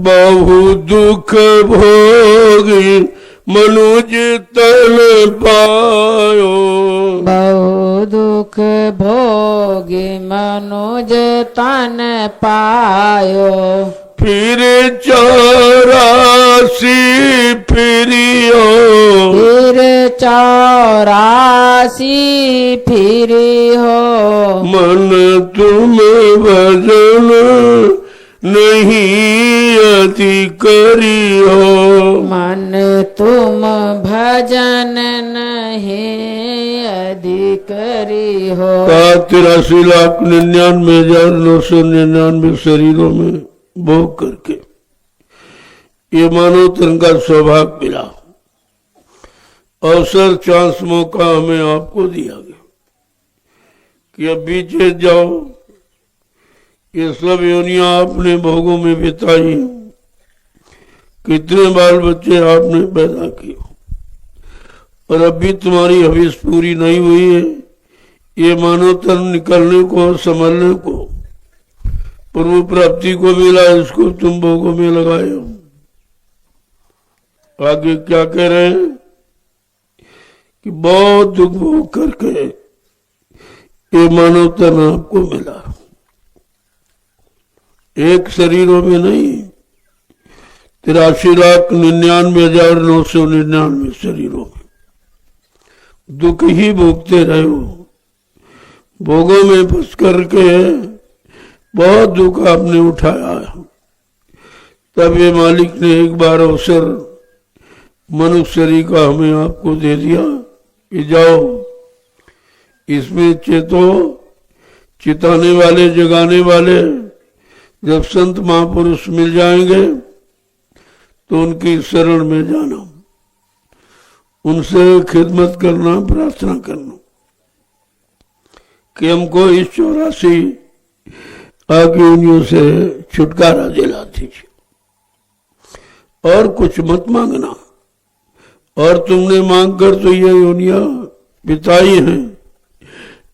बहु दुख भोगी मनुज तन पायो। बहु दुख भोगी मनुज तन पायो। फिर 84 फिरियो। फिर 84 फिरी हो। मन तुम भजन नहीं अति करियो। मन तुम भजन नहीं अधिक करी हो। 83,99,999 शरीरों में भोग करके ये मानव तन का सौभाग्य मिला। अवसर चांस मौका हमें आपको दिया गया कि अब बीचे जाओ। ये सब योनियां आपने भोगों में बिताई। कितने बाल बच्चे आपने पैदा किए और अब भी तुम्हारी हविस पूरी नहीं हुई है। ये मानव तन निकलने को, संभलने को, प्रभु प्राप्ति को मिला, इसको तुम भोगों में लगाए हो। आगे क्या कह रहे हैं कि बहुत दुख भोग करके ये मानव तन आपको मिला। एक शरीरों में नहीं, 83,99,999 शरीरों में दुख ही भोगते रहे हो। भोगों में फंस करके बहुत दुख आपने उठाया। तब ये मालिक ने एक बार अवसर मनुष्य शरीर का हमें आपको दे दिया कि जाओ इसमें चेतो, चिताने वाले, जगाने वाले जब संत महापुरुष मिल जाएंगे तो उनकी शरण में जाना, उनसे खिदमत करना, प्रार्थना करना कि हमको इस 84 आज्ञाओं से छुटकारा दिला दीजिए और कुछ मत मांगना। और तुमने मांग कर तो ये योनियां बिताई हैं,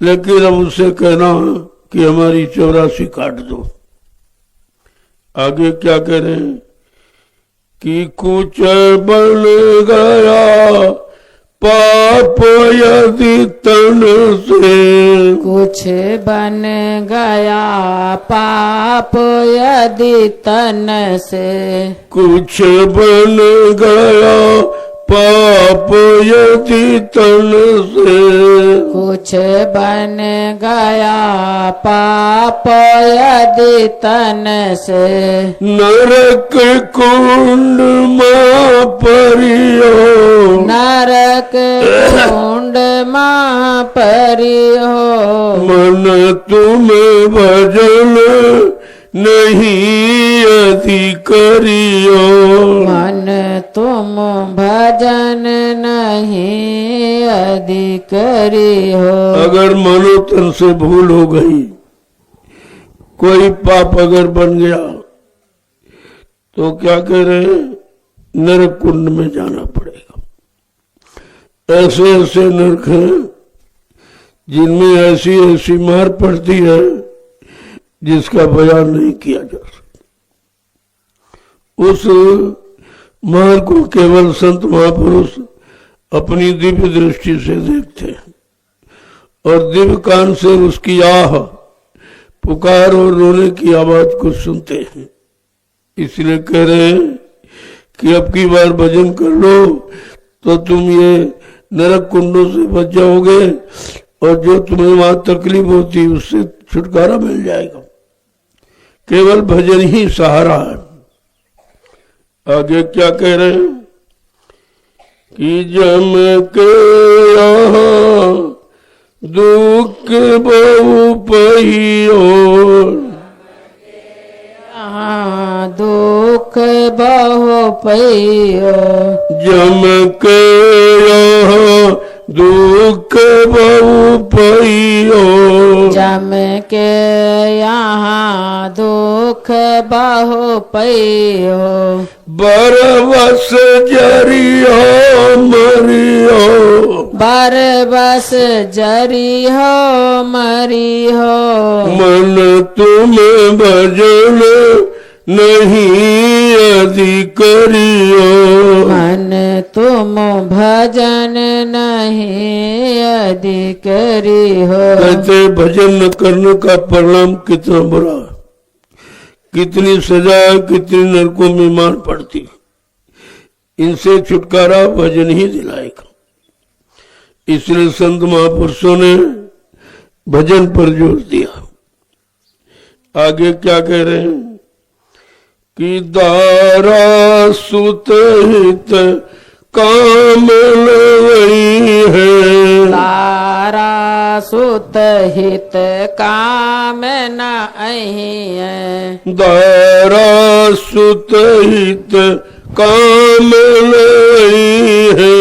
लेकिन अब उससे कहना कि हमारी 84 काट दो। आगे क्या कह रहे हैं कि कुछ बन गया पाप यदि तन से। कुछ बन गया पाप यदि तन से। कुछ बन गया पाप यदि तन से। कुछ बन गया पाप यदि तन से। नरक कुंड मां परियो। नरक कुंड मां परियो। मन तुम भजन नहीं अति करियो। मन तुम भजन नहीं अधिक करियो। अगर मनो तन से भूल हो गई, कोई पाप अगर बन गया तो क्या कह रहे हैं, नरक कुंड में जाना पड़ेगा। ऐसे ऐसे नरक हैं जिनमें ऐसी ऐसी मार पड़ती है जिसका बयान नहीं किया जा सकता। उस मार को केवल संत महापुरुष अपनी दिव्य दृष्टि से देखते हैं और दिव्य कान से उसकी आह, पुकार और रोने की आवाज को सुनते हैं। इसलिए कह रहे हैं कि अब की बार भजन कर लो तो तुम ये नरक कुंडों से बच जाओगे और जो तुम्हें वहां तकलीफ होती है उससे छुटकारा मिल जाएगा। केवल भजन ही सहारा है। आगे क्या कह रहे हैं कि जम के यहाँ दुख बहु पहियो। दुख बहु पहियो। जम के यहाँ दुख बहु पहियो। जम के यहाँ दुख बहु पहियो। बरबस जरियो मरियो। बरबस जरियो मरियो। मन तुम भजन नहीं अधिकारियो। मन तुम भजन नहीं अधिकारी हो। कहते भजन न करने का परिणाम कितना बुरा है, कितनी सजा है, कितनी नरकों में मार पड़ती। इनसे छुटकारा भजन ही दिलाएगा। इसलिए संत महापुरुषों ने भजन पर जोर दिया। आगे क्या कह रहे हैं कि दारा सुत हित काम लवई है। तारा सुत हित काम न अही है। दारा सुत हित काम लवई है।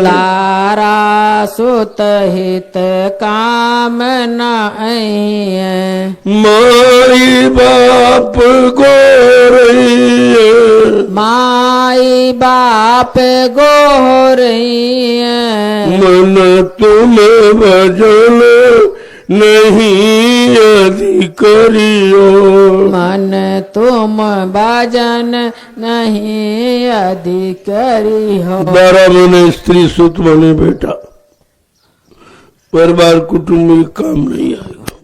तारा सुत हित काम न अही है। माई बाप गोरई है। माई बाप गोरई है। मन तुम भजन नहीं अधिकारियो। मन तुम भजन नहीं अधिकारी हो। दारा माने स्त्री, सुत माने बेटा। परिवार कुटुंब में काम नहीं आएगा,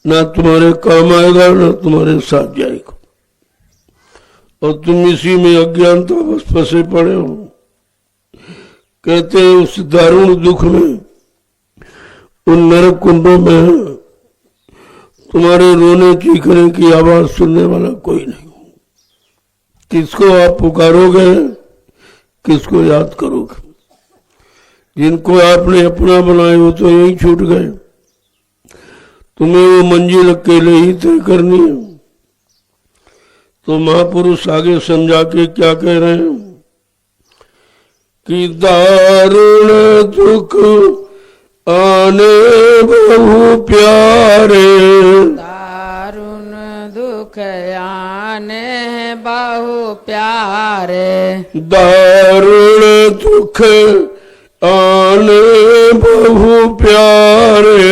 ना तुम्हारे काम आएगा ना तुम्हारे साथ जाएगा। और तुम इसी में अज्ञानता बस फंसे पड़े हो। कहते हैं उस दारुण दुख में, उन नरक कुंडों में तुम्हारे रोने चीखने की आवाज सुनने वाला कोई नहीं। किसको आप पुकारोगे, किसको याद करोगे? जिनको आपने अपना बनाए वो तो यही छूट गए। तुम्हें वो मंजिल अकेले ही तय करनी है। तो महापुरुष आगे समझा के क्या कह रहे हैं कि दारुण दुख आने बहु प्यारे। दारुण दुख आने बहु प्यारे। दारुण दुख आने बहु प्यारे।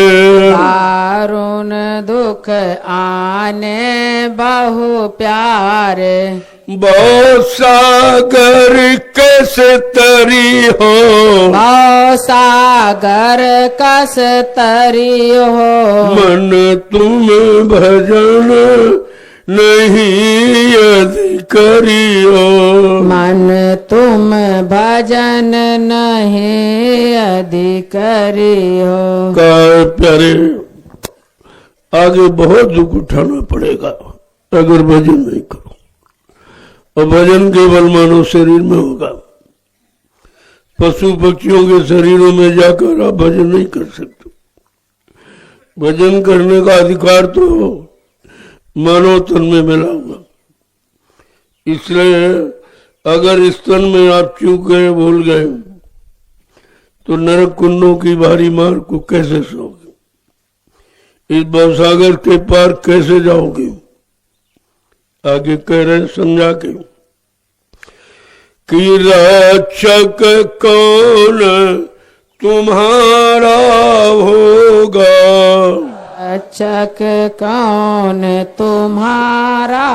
दारुण दुख आने बहु प्यारे। बहुत सागर कैसे तरी हो। बहु सागर कस तरी हो। मन तुम भजन नहीं अधिकारियो। मन तुम भजन नहीं अधिकारी हो। का प्यारे आगे बहुत दुख उठाना पड़ेगा अगर भजन नहीं करो। और भजन केवल मानव शरीर में होगा। पशु पक्षियों के शरीरों में जाकर आप भजन नहीं कर सकते। भजन करने का अधिकार तो मानव तन में मिला हुआ। इसलिए अगर इस तन में आप चूक गए, भूल गए, तो नरक कुंडों की भारी मार को कैसे सहोगे? इस भवसागर के पार कैसे जाओगे? आगे कह रहे समझा के कि रक्षक कौन तुम्हारा होगा। रक्षक कौन तुम्हारा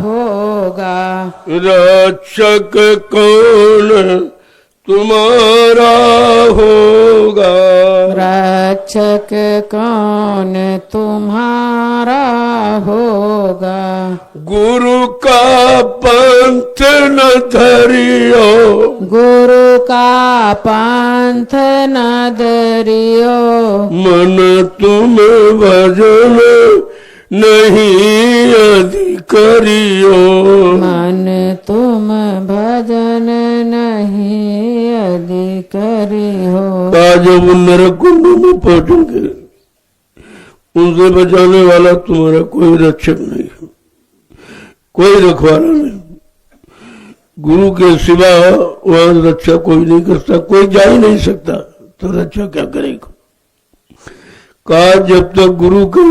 होगा। रक्षक कौन तुम्हारा होगा। रक्षक कौन तुम्हारा होगा। गुरु का पंथ न धरियो। गुरु का पंथ न धरियो। मन तुम भजन नहीं अधिकारियो। मन तुम भजन नहीं अधिकारी हो। जब उन नरक कुंडों में पहुंचोगे, उनसे बचाने वाला तुम्हारा कोई रक्षक नहीं है, कोई रखवाला नहीं। गुरु के सिवा वहां रक्षा कोई नहीं करता, कोई जा ही नहीं सकता, तो रक्षा क्या करेगा? कहा जब तक गुरु के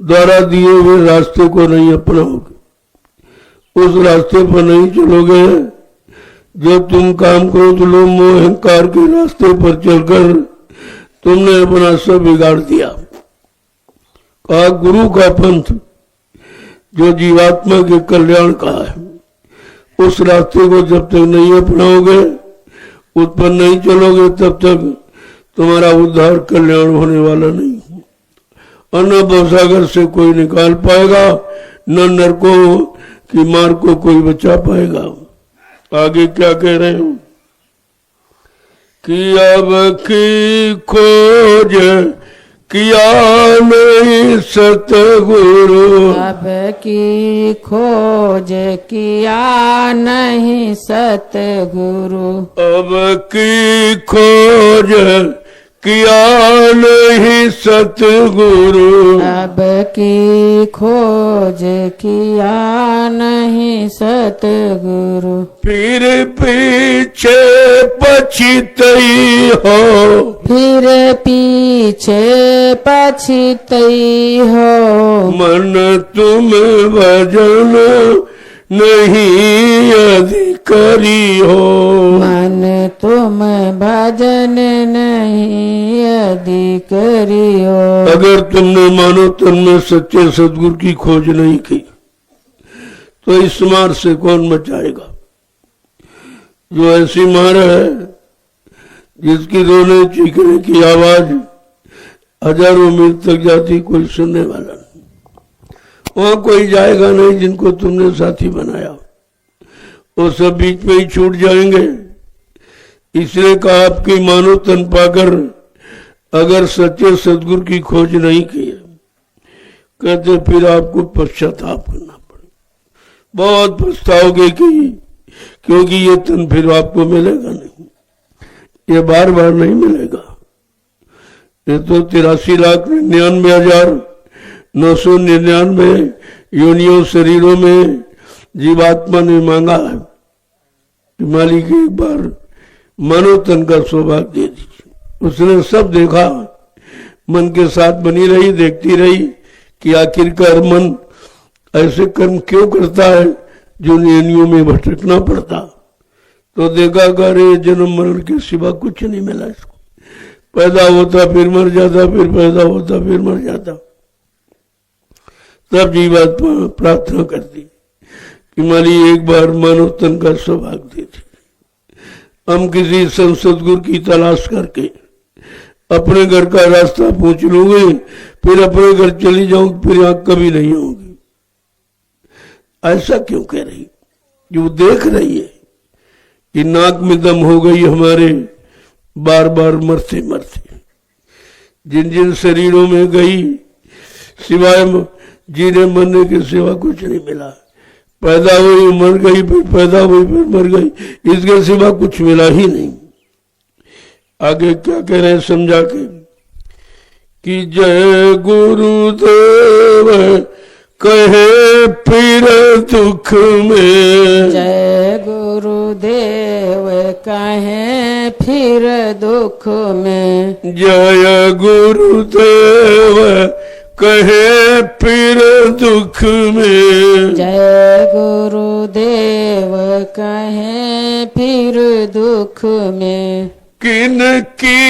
द्वारा दिए हुए रास्ते को नहीं अपनाओगे, उस रास्ते पर नहीं चलोगे, जब तुम काम करो तो लोग मोह अहंकार के रास्ते पर चलकर तुमने अपना सब बिगाड़ दिया। कहा गुरु का पंथ जो जीवात्मा के कल्याण का है, उस रास्ते को जब तक नहीं अपनाओगे, उस पर नहीं चलोगे, तब तक तुम्हारा उद्धार कल्याण होने वाला नहीं। और न भवसागर से कोई निकाल पाएगा, न नरकों की मार को कोई बचा पाएगा। आगे क्या कह रहे हो कि अब की खोज किया नहीं सतगुरु, अब की खोज किया नहीं सतगुरु, अब की खोज किया नहीं सतगुरु, अब की खोज किया नहीं सतगुरु, फिर पीछे पछितई हो, फिर पीछे पछितई हो, मन तुम भजन नहीं अधिकारी हो, मन तुम भजन नहीं अधिकारी हो। अगर तुमने मानो तन में सच्चे सदगुरु की खोज नहीं की तो इस मार से कौन बचाएगा। जो ऐसी मार है जिसकी रोने चीखने की आवाज हजारों मील तक जाती, कोई सुनने वाला नहीं, वहां कोई जाएगा नहीं जिनको तुमने साथी बनाया, वो सब बीच में ही छूट जाएंगे। इसलिए कहा आपकी मानो तन पाकर अगर सच्चे सदगुरु की खोज नहीं की है, कहते फिर आपको पश्चाताप करना पड़े, बहुत पछताओगे क्योंकि ये तन फिर आपको मिलेगा नहीं, ये बार बार नहीं मिलेगा। ये तो 83,99,999 योनियों शरीरों में जीवात्मा ने मांगा है कि मालिक एक बार मनो तन का सौभाग्य दे दीजिए। उसने सब देखा, मन के साथ बनी रही, देखती रही कि आखिरकार मन ऐसे कर्म क्यों करता है जो योनियों में भटकना पड़ता। तो देखा करे जन्म मरण के सिवा कुछ नहीं मिला इसको, पैदा होता फिर मर जाता, फिर पैदा होता फिर मर जाता। तब जीवात्मा प्रार्थना करती कि माली एक बार मानव तन का सौभाग्य दे दी। हम किसी सदगुरु की तलाश करके अपने घर का रास्ता पूछ लूंगे, फिर अपने घर चली जाऊंगी, फिर यहाँ कभी नहीं होगी। ऐसा क्यों कह रही? जो देख रही है कि नाक में दम हो गई हमारे, बार बार मरते मरते जिन जिन शरीरों में गई, सिवाय जीने मरने के सिवा कुछ नहीं मिला। पैदा हुई मर गई, फिर पैदा हुई फिर मर गई, इसके सिवा कुछ मिला ही नहीं। आगे क्या कह रहे हैं समझा के कि जय गुरुदेव कहे फिर दुख में, जय गुरुदेव कहे फिर दुख में, जय गुरुदेव कहे फिर दुख में, जय गुरुदेव कहे फिर दुख में, किन की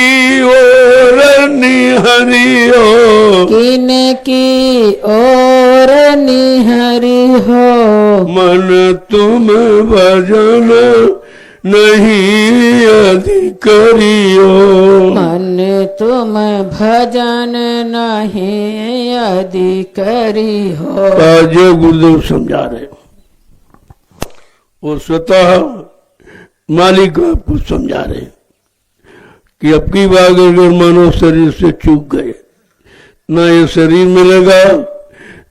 ओर निहरियो, किन की ओर निहरी हो, मन तुम भजन नहीं अधिकारियो, मन तुम भजन नहीं अधिकारी हो। आज गुरुदेव समझा रहे, वो स्वतः मालिक आपको समझा रहे कि अब की बार अगर मानव शरीर से चूक गए, ना ये शरीर मिलेगा,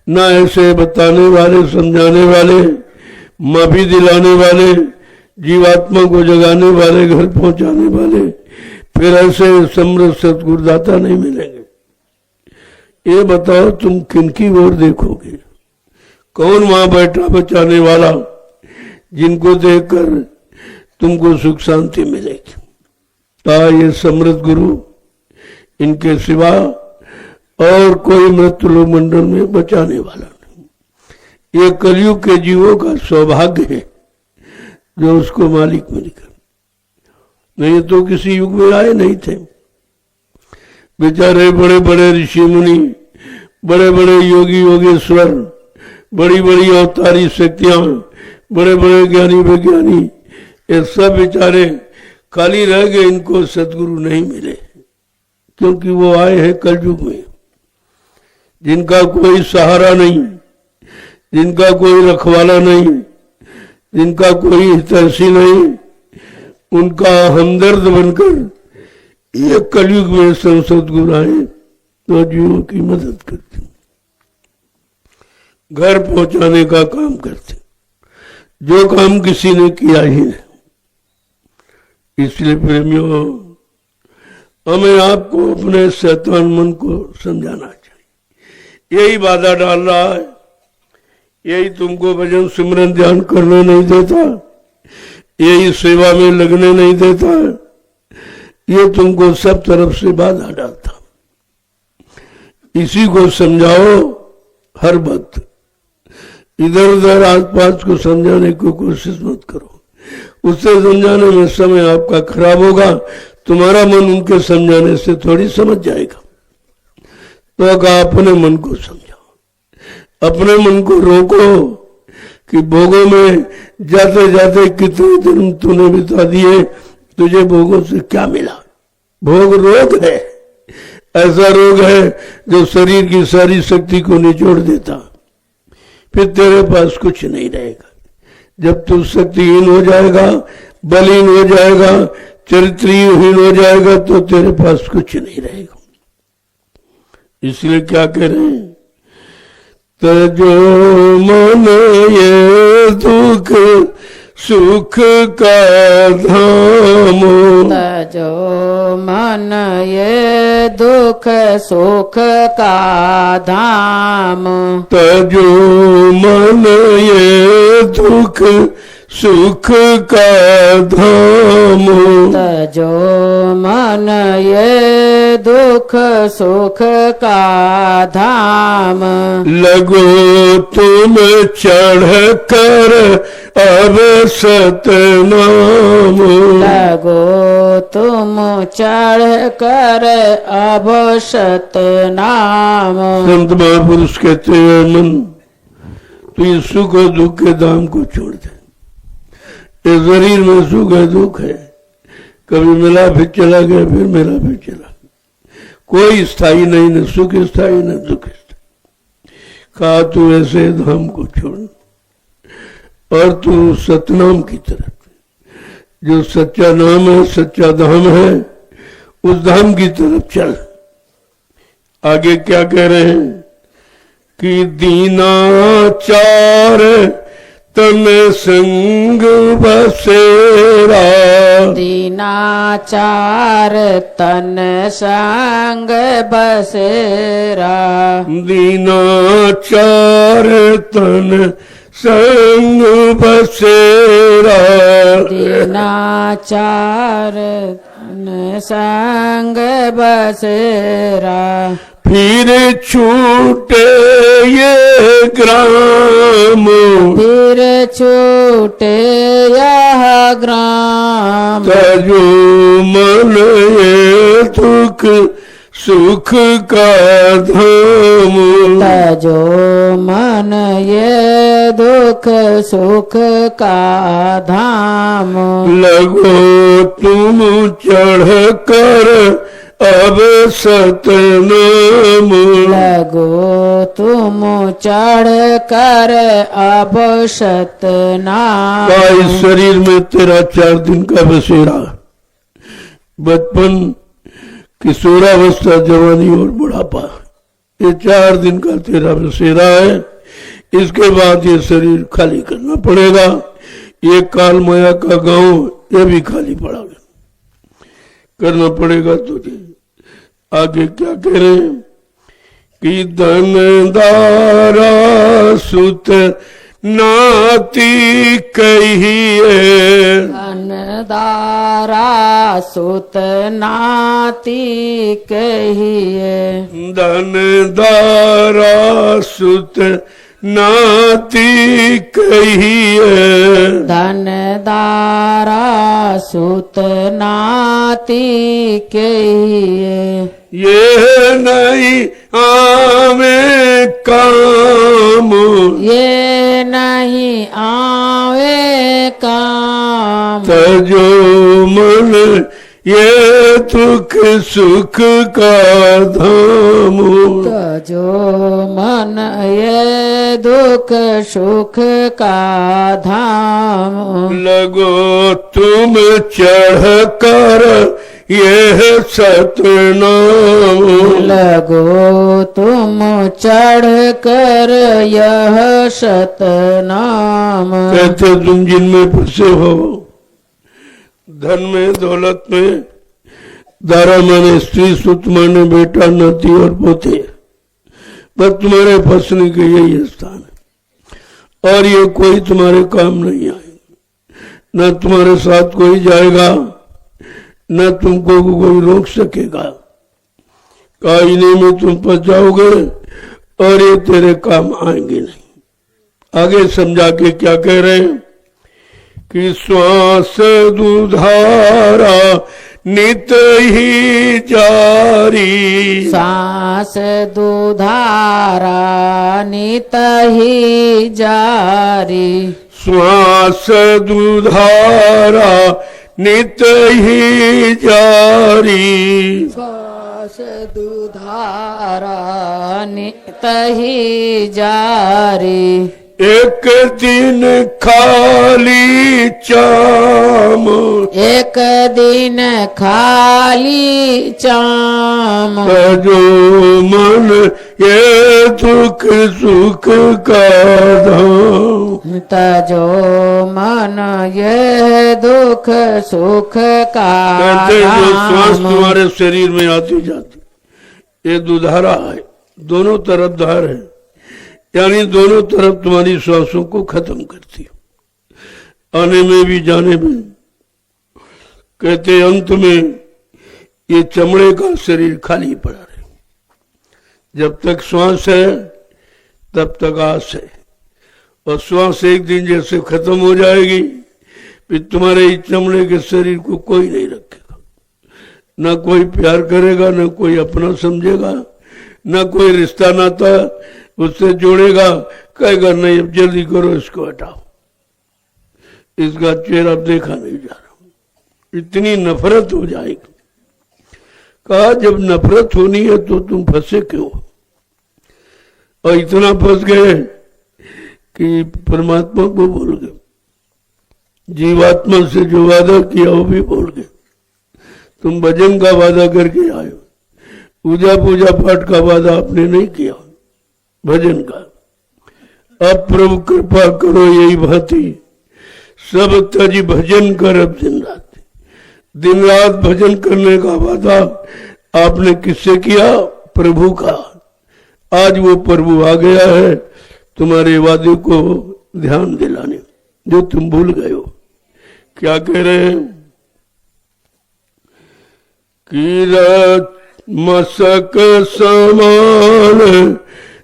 ना ऐसे बताने वाले, समझाने वाले, माफी दिलाने वाले, जीवात्मा को जगाने वाले, घर पहुंचाने वाले, फिर ऐसे समृद्ध सतगुरुदाता नहीं मिलेंगे। ये बताओ तुम किनकी ओर देखोगे? कौन वहां बैठा बचाने वाला जिनको देखकर तुमको सुख शांति मिलेगी? ये समृद्ध गुरु, इनके सिवा और कोई मृत्यु लोक मंडल में बचाने वाला नहीं। ये कलयुग के जीवों का सौभाग्य है जो उसको मालिक मिलकर, नहीं तो किसी युग में आए नहीं थे। बेचारे बड़े बड़े ऋषि मुनि, बड़े बड़े योगी योगेश्वर, बड़ी बड़ी अवतारी शक्तियां बड़े बड़े ज्ञानी विज्ञानी ये सब बेचारे खाली रह गए, इनको सदगुरु नहीं मिले, क्योंकि वो आए हैं कलयुग में, जिनका कोई सहारा नहीं, जिनका कोई रखवाला नहीं, जिनका कोई हितैषी नहीं, उनका हमदर्द बनकर ये कलयुग में सदगुरु आए तो जीवों की मदद करते, घर पहुंचाने का काम करते, जो काम किसी ने किया ही नहीं। इसलिए प्रेमियों, हमें आपको अपने शैतान मन को समझाना चाहिए। यही बाधा डाल रहा है, यही तुमको भजन सिमरन ध्यान करने नहीं देता, यही सेवा में लगने नहीं देता, ये तुमको सब तरफ से बाधा डालता। इसी को समझाओ हर वक्त, इधर उधर आस पास को समझाने की कोशिश मत करो, उससे समझाने में समय आपका खराब होगा, तुम्हारा मन उनके समझाने से थोड़ी समझ जाएगा। तो कहा अपने मन को समझाओ, अपने मन को रोको कि भोगों में जाते जाते कितने दिन तूने बिता दिए, तुझे भोगों से क्या मिला। भोग रोग है, ऐसा रोग है जो शरीर की सारी शक्ति को निचोड़ देता, फिर तेरे पास कुछ नहीं रहेगा। जब तू शक्तिहीन हो जाएगा, बलहीन हो जाएगा, चरित्रहीन हो जाएगा, तो तेरे पास कुछ नहीं रहेगा। इसलिए क्या कह रहे हैं, तजो मन ये दुख सुख का धाम, तजो मन ये दुख सुख का धाम, तजो मन ये दुख सुख का धाम, तजो मन ये दुख सुख का धाम, लगो तुम चढ़ कर अब सतनाम, लगो तुम चढ़ कर अब सतनाम। संत महापुरुष कहते हैं, मन तो ये सुख और दुख के दाम को छोड़ दे। ये शरीर में सुख है दुख है, कभी मिला फिर चला गया, फिर मिला फिर चला, कोई स्थायी नहीं, न सुख स्थायी न दुख स्थायी। कहा तू ऐसे धाम को छोड़ और तू सतनाम की तरफ, जो सच्चा नाम है, सच्चा धाम है, उस धाम की तरफ चल। आगे क्या कह रहे हैं कि दीनाचार तन संग बसेरा, दीनाचार तन संग बसेरा, दीनाचार तन संग बसेरा, दीनाचार तन संग बसेरा, फिर छूटे ये ग्राम, फिर छूटे यह ग्राम, तजो मन ये दुख सुख का धाम, तजो मन ये दुख सुख का धाम, लगो तुम चढ़ कर अब सतनाम, लगो तुम चढ़ कर अब सतनाम। इस शरीर में तेरा 4 दिन का बसेरा, बचपन, किशोरावस्था, जवानी और बुढ़ापा, ये 4 दिन का तेरा बसेरा है। इसके बाद ये शरीर खाली करना पड़ेगा। ये काल माया का गांव ये भी खाली पड़ा करना पड़ेगा तुझे। आगे क्या कह रहे हैं कि धनदारा सुत नाती कहिए, धनदारा सुत नाती कहिए, धनदारा सुत नाती कहिए, धनदारा सुत नाती कहिए, ये नहीं आवे काम, ये नहीं आवे तजो मन ये दुख सुख का धाम। तजो मन ये दुख सुख का धाम। लगो तुम चढ़ कर यह सतनाम। लगो तुम चढ़ कर यह सतनाम। कहते तुम जिनमें फंसे हो, धन में दौलत में, दारा माने स्त्री, सुत माने बेटा, नाती और पोते, बस तुम्हारे फंसने के यही स्थान है और ये कोई तुम्हारे काम नहीं आएगा। न तुम्हारे साथ कोई जाएगा, न तुमको कोई रोक सकेगा। कायने में तुम फंस जाओगे और ये तेरे काम आएंगे नहीं। आगे समझा के क्या कह रहे हैं कि श्वास दुधारा नित ही जारी। सांस दुधारा नित ही जारी। श्वास दुधारा नित ही जारी। श्वास दुधारा नित ही जारी। एक दिन खाली चाम। एक दिन खाली चाम। तजो मन ये दुख सुख का धाम। तजो मन ये दुख सुख का कहते जो श्वास धाम। तुम्हारे शरीर में आती जाती, ये दुधारा है, दोनों तरफ धार है, यानी दोनों तरफ तुम्हारी श्वासों को खत्म करती है, आने में भी जाने में। कहते अंत में ये चमड़े का शरीर खाली पड़ा रहे। जब तक श्वास है तब तक आस है, और श्वास एक दिन जैसे खत्म हो जाएगी फिर तुम्हारे इस चमड़े के शरीर को कोई नहीं रखेगा, न कोई प्यार करेगा, न कोई अपना समझेगा, न कोई रिश्ता नाता उससे जोड़ेगा। कहेगा नहीं अब जल्दी करो, इसको हटाओ, इसका चेहरा देखा नहीं जा रहा। इतनी नफरत हो जाएगी। कहा जब नफरत होनी है तो तुम फंसे क्यों? और इतना फंस गए कि परमात्मा को भूल गए, जीवात्मा से जो वादा किया वो भी भूल गए। तुम भजन का वादा करके आए हो, पूजा पूजा पाठ का वादा आपने नहीं किया, भजन का। अब प्रभु कृपा करो यही भांति, सब तज भजन कर अब दिन रात। दिन रात भजन करने का वादा आपने किससे किया? प्रभु का। आज वो प्रभु आ गया है तुम्हारे वादे को ध्यान दिलाने, जो तुम भूल गए हो। क्या कह रहे हैं कि मसक समान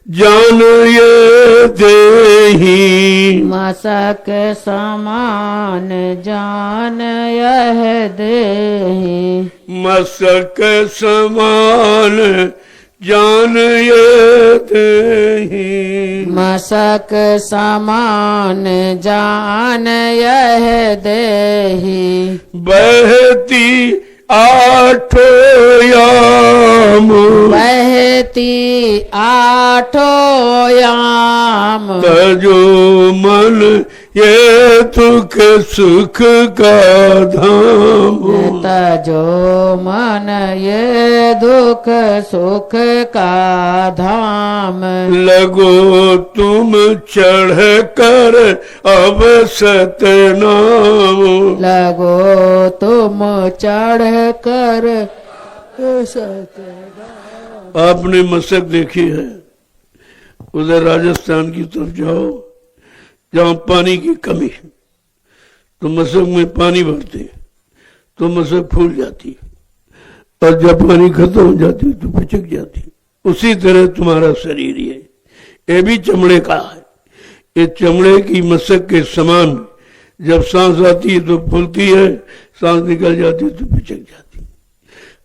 जान ये देही। मसक समान जान यह देही। मसक समान जान ये देही। मसक समान जान यह देही। बहती आठ याम। बहती आठो याम। तजो मन ये दुख सुख का धाम। तजो मन ये दुख सुख का धाम। लगो तुम चढ़ कर अब सतनाम। लगो तुम चढ़ कर आपने मशक देखी है, उधर राजस्थान की तरफ जाओ जहां पानी की कमी है, तो मशक में पानी भरते तो मशक फूल जाती, और जब पानी खत्म हो जाती तो पिचक जाती। उसी तरह तुम्हारा शरीर ये भी चमड़े का है। ये चमड़े की मशक के समान जब सांस आती है तो फूलती है, सांस निकल जाती है तो पिचक जाती।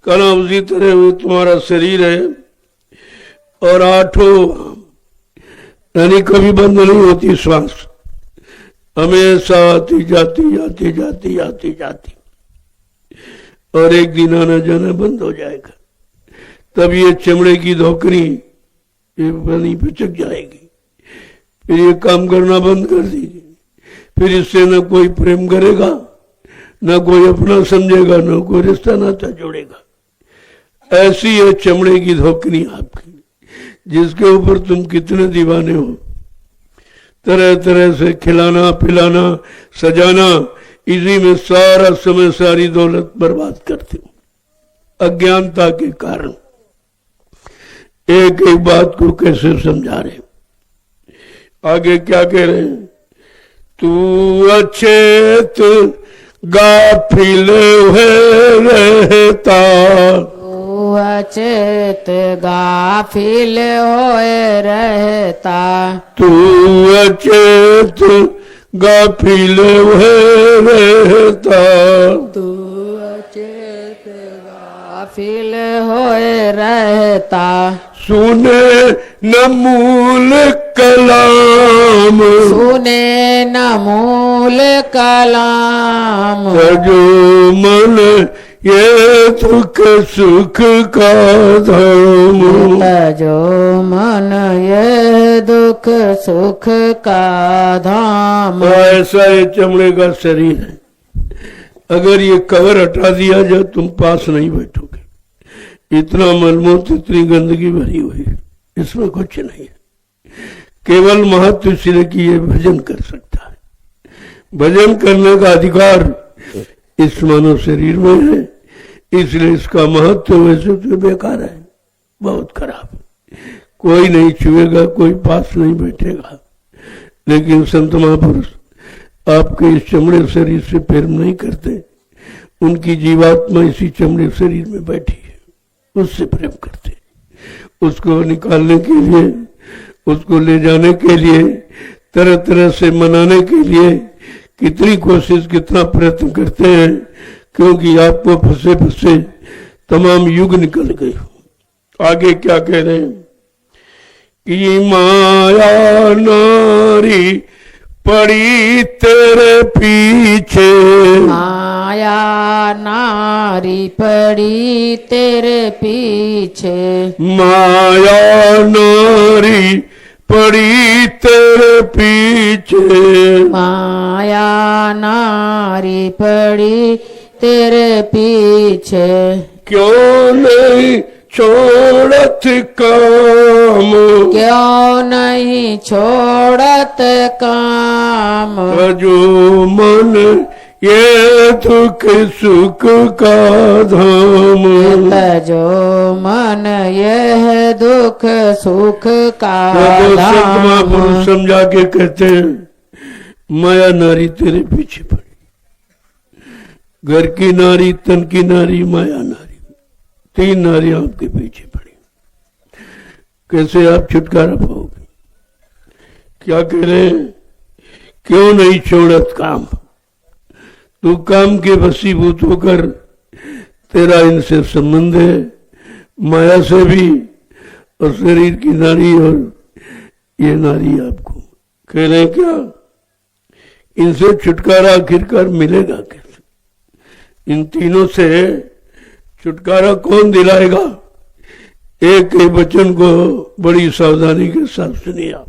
कहना उसी तरह वो तुम्हारा शरीर है, और आठों यानी कभी बंद नहीं होती श्वास, हमेशा आती जाती और एक दिन आना जाना बंद हो जाएगा। तब ये चमड़े की धोकरी ये बनी पिचक जाएगी, फिर ये काम करना बंद कर देगी, फिर इससे न कोई प्रेम करेगा, न कोई अपना समझेगा, न कोई रिश्ता नाता जोड़ेगा। ऐसी है चमड़े की धोकनी आपकी, जिसके ऊपर तुम कितने दीवाने हो। तरह तरह से खिलाना पिलाना सजाना, इसी में सारा समय सारी दौलत बर्बाद करते हो अज्ञानता के कारण। एक एक बात को कैसे समझा रहे, आगे क्या कह रहे हैं? तू अचेत गाफिल है रहता, तू अचेत गाफिल होए रहता, तू अचेत गाफिल है रहता, तू अचेत गाफिल होए रहता, सुने न मूल कलाम, सुने न मूल कलाम, तजो मन ये दुख सुख का धाम, तजो मन ये दुख सुख का धाम। ऐसा ये चमड़े का शरीर है, अगर ये कवर हटा दिया जाए तुम पास नहीं बैठोगे। इतना मलमूत्र इतनी गंदगी भरी हुई है, इसमें कुछ नहीं है। केवल महत्व इसलिए कि ये भजन कर सकता है, भजन करने का अधिकार इस मानव शरीर में है, इसलिए इसका महत्व वैसे तो बेकार है, बहुत खराब। कोई नहीं छुएगा, कोई पास नहीं बैठेगा, लेकिन संत महापुरुष आपके इस चमड़े शरीर से प्रेम नहीं करते, उनकी जीवात्मा इसी चमड़े शरीर में बैठी है, उससे प्रेम करते। उसको निकालने के लिए, उसको ले जाने के लिए, तरह तरह से मनाने के लिए कितनी कोशिश कितना प्रयत्न करते हैं, क्योंकि आपको फंसे फंसे तमाम युग निकल गए। आगे क्या कह रहे हैं? कि माया नारी पड़ी तेरे पीछे, माया नारी पड़ी तेरे पीछे, माया नारी पड़ी तेरे पीछे, माया नारी पड़ी तेरे पीछे, क्यों नहीं छोड़त काम, क्यों नहीं छोड़त काम, जो मन ये दुख सुख का धाम, तजो मन यह दुख सुख का संत धाम। महापुरुष समझा के कहते हैं, माया नारी तेरे पीछे पड़ी, घर की नारी, तन की नारी, माया नारी, तीन नारी आपके पीछे पड़ी। कैसे आप छुटकारा पाओगे? क्या कह रहे हैं? क्यों नहीं छोड़त काम, तू काम के वशीभूत होकर, तेरा इनसे संबंध है, माया से भी, और शरीर की नारी और ये नारी आपको कह रहे हैं क्या? इनसे छुटकारा आखिरकार मिलेगा कैसे? इन तीनों से छुटकारा कौन दिलाएगा? एक एक वचन को बड़ी सावधानी के साथ सुनिए आप।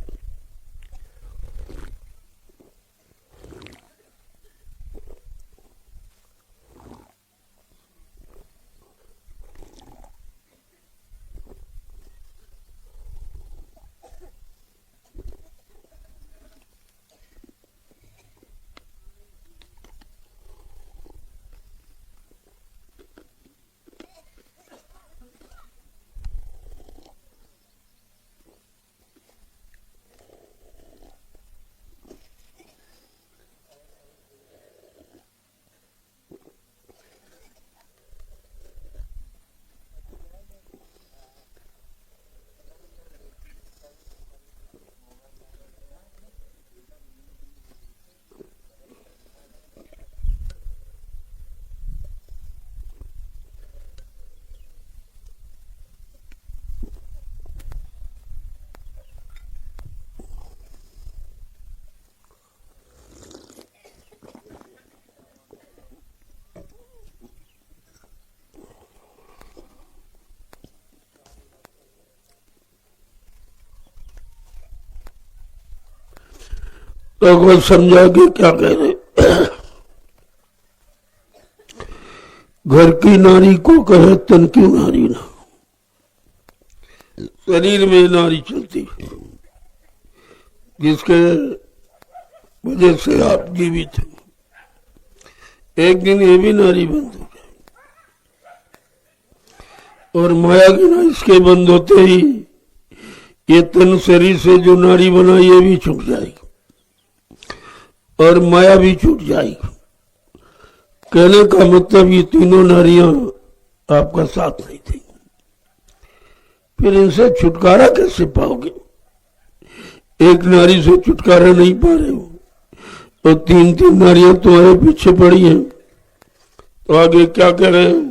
तो कोई समझा कि क्या कह रहे। घर की नारी को कहे तन की नारी ना, शरीर में नारी चलती है जिसके वजह से आप जीवित हैं। एक दिन ये भी नारी बंद हो जाए और माया की ना इसके बंद होते ही ये तन शरीर से जो नारी बना ये भी छूट जाएगी और माया भी छूट जाएगी। कहने का मतलब ये तीनों नारियां आपका साथ नहीं देंगी, फिर इनसे छुटकारा कैसे पाओगे? एक नारी से छुटकारा नहीं पा रहे हो और तीन तीन नारियां तुम्हारे पीछे पड़ी हैं। तो आगे क्या कह रहे हैं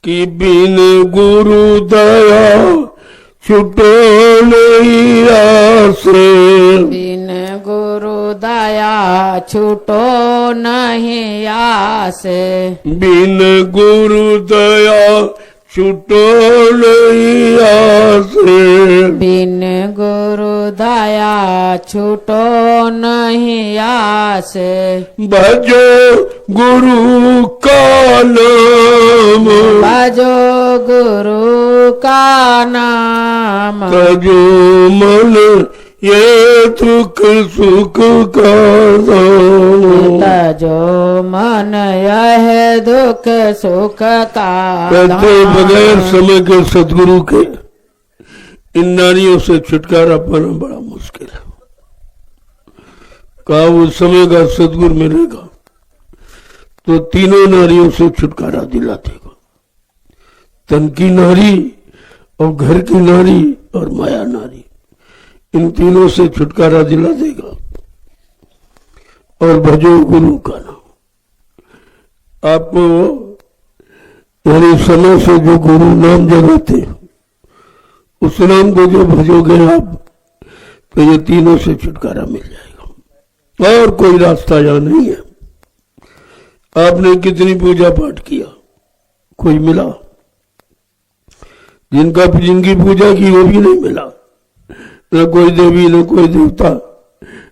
कि बिन गुरु दया छुटो नहीं आसे, बिन गुरु दया छूटो नहीं आसे, बिन गुरु दया छुटो नहीं आसे, बिन गुरु दया छूटो नहीं आसे, भजो गुरु का नाम, भजो गुरु का नाम, तजो मन ये दुख सुख का दाम, तजो मन यह दुख सुख का कहते बगैर समय के सदगुरु के इन नारियों से छुटकारा पाना बड़ा मुश्किल है। कहा वो समय का सदगुरु मिलेगा तो तीनों नारियों से छुटकारा दिला देगा, तन की नारी और घर की नारी और माया नारी, इन तीनों से छुटकारा दिला देगा। और भजो गुरु का नाम, आपको यानी समय से जो गुरु नाम जगाते उस नाम को जो भजोगे आप तो ये तीनों से छुटकारा मिल जाएगा और कोई रास्ता यहां नहीं है। आपने कितनी पूजा पाठ किया, कोई मिला? जिनकी पूजा की वो भी नहीं मिला, न कोई देवी न कोई देवता,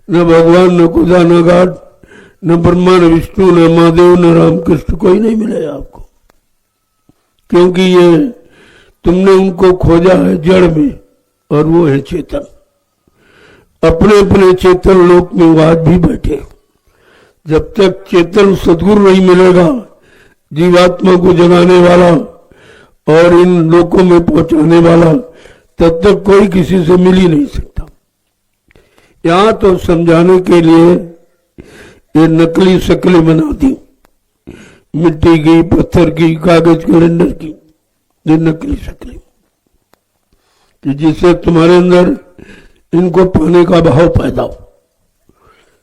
न भगवान न खुदा न गाड, न ब्रह्मा न विष्णु न महादेव न रामकृष्ण, कोई नहीं मिले आपको, क्योंकि ये तुमने उनको खोजा है जड़ में और वो है चेतन। अपने अपने चेतन लोक में वो आज भी बैठे। जब तक चेतन सदगुरु नहीं मिलेगा, जीवात्मा को जगाने वाला और इन लोकों में पहुंचाने वाला, तब तक कोई किसी से मिल ही नहीं सकता। यहां तो समझाने के लिए ये नकली शक्लें बना दी, मिट्टी की, पत्थर की, कागज कैलेंडर की, ये नकली शक्लें कि जिससे तुम्हारे अंदर इनको पाने का भाव पैदा हो।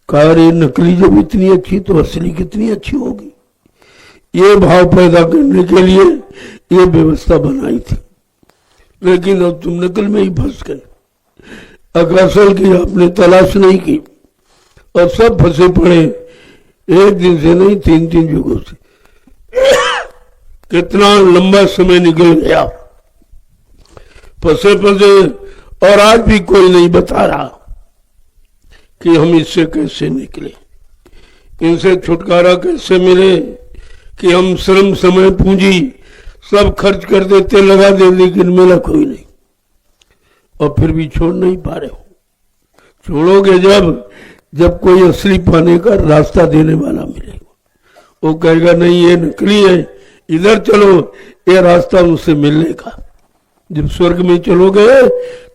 कहा ये नकली जब इतनी अच्छी तो असली कितनी अच्छी होगी। ये भाव पैदा करने के लिए ये व्यवस्था बनाई थी, लेकिन अब तुम नकल में ही फंस गए। असल की आपने तलाश नहीं की और सब फंसे पड़े, एक दिन से नहीं 3-3 युगों से। कितना लंबा समय निकल गया फंसे फंसे, और आज भी कोई नहीं बता रहा कि हम इससे कैसे निकले, इनसे छुटकारा कैसे मिले, कि हम श्रम समय पूंजी सब खर्च कर देते, लगा दे, लेकिन मिला कोई नहीं और फिर भी छोड़ नहीं पा रहे हो। छोड़ोगे जब कोई असली पाने का रास्ता देने वाला मिलेगा। वो कहेगा नहीं ये नकली है, इधर चलो, ये रास्ता उससे मिलने का। जब स्वर्ग में चलोगे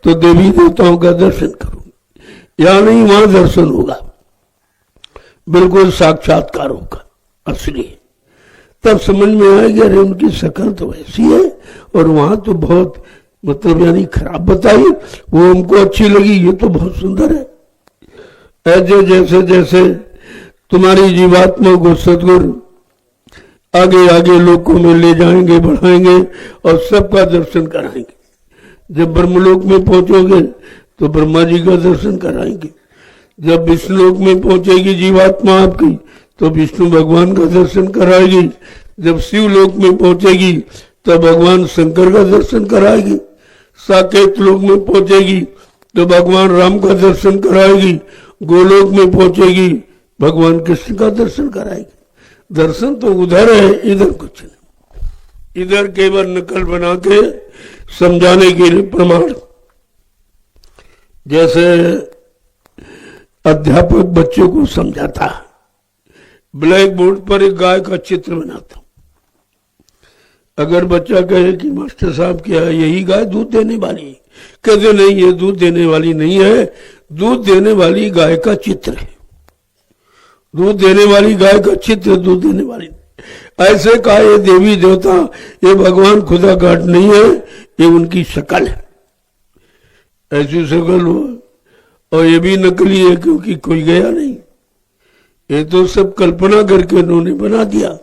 तो देवी देवताओं का दर्शन करोगे, या नहीं वहां दर्शन होगा, बिल्कुल साक्षात्कार होगा असली। तब समझ में आएगा अरे उनकी शक्ल तो ऐसी है और वहां तो बहुत मतलब यानी खराब बताई, वो हमको अच्छी लगी, ये तो बहुत सुंदर है। ऐसे जैसे जैसे तुम्हारी जीवात्मा को सदगुरु आगे आगे लोकों में ले जाएंगे, बढ़ाएंगे और सबका दर्शन कराएंगे। जब ब्रह्मलोक में पहुंचोगे तो ब्रह्मा जी का दर्शन कराएंगे। जब विष्णुलोक में पहुंचेगी जीवात्मा आपकी तो विष्णु भगवान का दर्शन कराएगी। जब शिवलोक में पहुंचेगी तो भगवान शंकर का दर्शन कराएगी। साकेत लोक में पहुंचेगी तो भगवान राम का दर्शन कराएगी गोलोक में पहुंचेगी, भगवान कृष्ण का दर्शन कराएगी। दर्शन तो उधर है, इधर कुछ नहीं। इधर केवल नकल बना के समझाने के लिए प्रमाण। जैसे अध्यापक बच्चों को समझाता है, ब्लैक बोर्ड पर एक गाय का चित्र बनाता। अगर बच्चा कहे कि मास्टर साहब क्या है, यही गाय दूध देने वाली है, कहते नहीं, ये दूध देने वाली नहीं है, दूध देने वाली गाय का चित्र है। दूध देने वाली गाय का चित्र दूध देने वाली। ऐसे कहा ये देवी देवता, ये भगवान खुदा घाट नहीं है, ये उनकी शक्ल है, ऐसी शक्ल हो। और ये भी नकली है क्योंकि कोई गया नहीं, ये तो सब कल्पना करके उन्होंने बना दिया।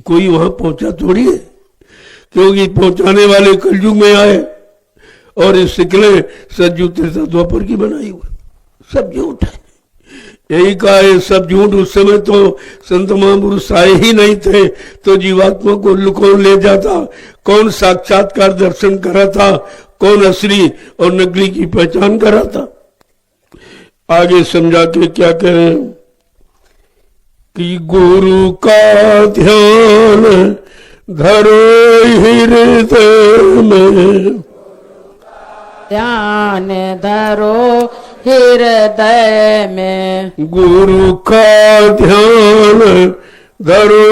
कोई वहां पहुंचा थोड़ी है, क्योंकि पहुंचाने वाले कलयुग में आए और ये शिकलें सज्जू त्रेता द्वापर की बनाई हुई, सब झूठ है। यही कहा है सब झूठ। उस समय तो संत महापुरुष आए ही नहीं थे, तो जीवात्मा को कौन ले जाता, कौन साक्षात्कार दर्शन करा था, कौन असली और नकली की पहचान करा था। आगे समझा के क्या करें कि गुरु का ध्यान धरो हृदय में, ध्यान धरो हृदय में, गुरु का ध्यान धरो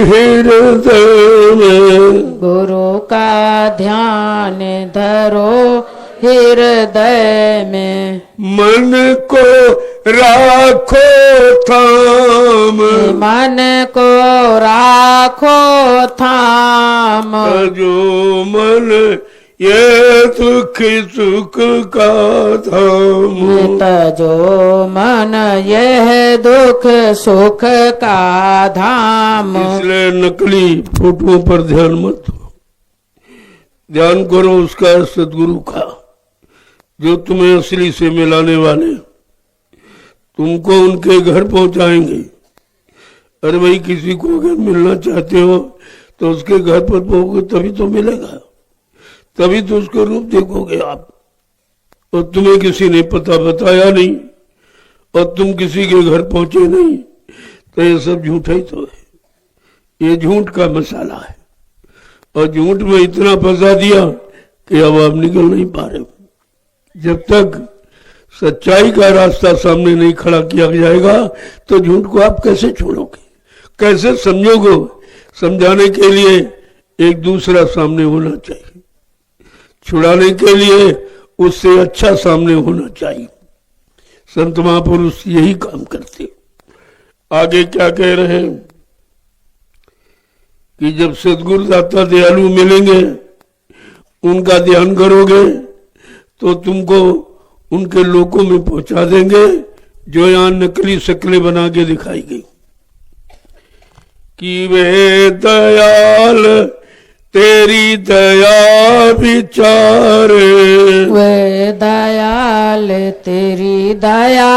हृदय में, गुरु का ध्यान धरो हृदय में, मन को राखो थाम, मन को राखो थाम, जो मन ये दुख सुख का धाम, तजो मन यह दुख सुख का धाम। इसलिए नकली फोटों पर ध्यान मत दो, ध्यान करो उसका सदगुरु का, जो तुम्हें असली से मिलाने वाले, तुमको उनके घर पहुंचाएंगे। अरे भाई, किसी को अगर मिलना चाहते हो तो उसके घर पर पहुंचोगे तभी तो मिलेगा, तभी तो उसका रूप देखोगे आप। और तुम्हें किसी ने पता बताया नहीं और तुम किसी के घर पहुंचे नहीं, तो ये सब झूठा ही तो है। ये झूठ का मसाला है और झूठ में इतना फंसा दिया कि अब आप निकल नहीं पा रहे। जब तक सच्चाई का रास्ता सामने नहीं खड़ा किया जाएगा तो झूठ को आप कैसे छोड़ोगे, कैसे समझोगे। समझाने के लिए एक दूसरा सामने होना चाहिए, छुड़ाने के लिए उससे अच्छा सामने होना चाहिए। संत महापुरुष यही काम करते। आगे क्या कह रहे हैं कि जब सद्गुरु दाता दयालु मिलेंगे, उनका ध्यान करोगे तो तुमको उनके लोकों में पहुंचा देंगे, जो यहाँ नकली शक्लें बना के दिखाई गई कि वे दयाल तेरी दया विचारे, वे दयाल तेरी दया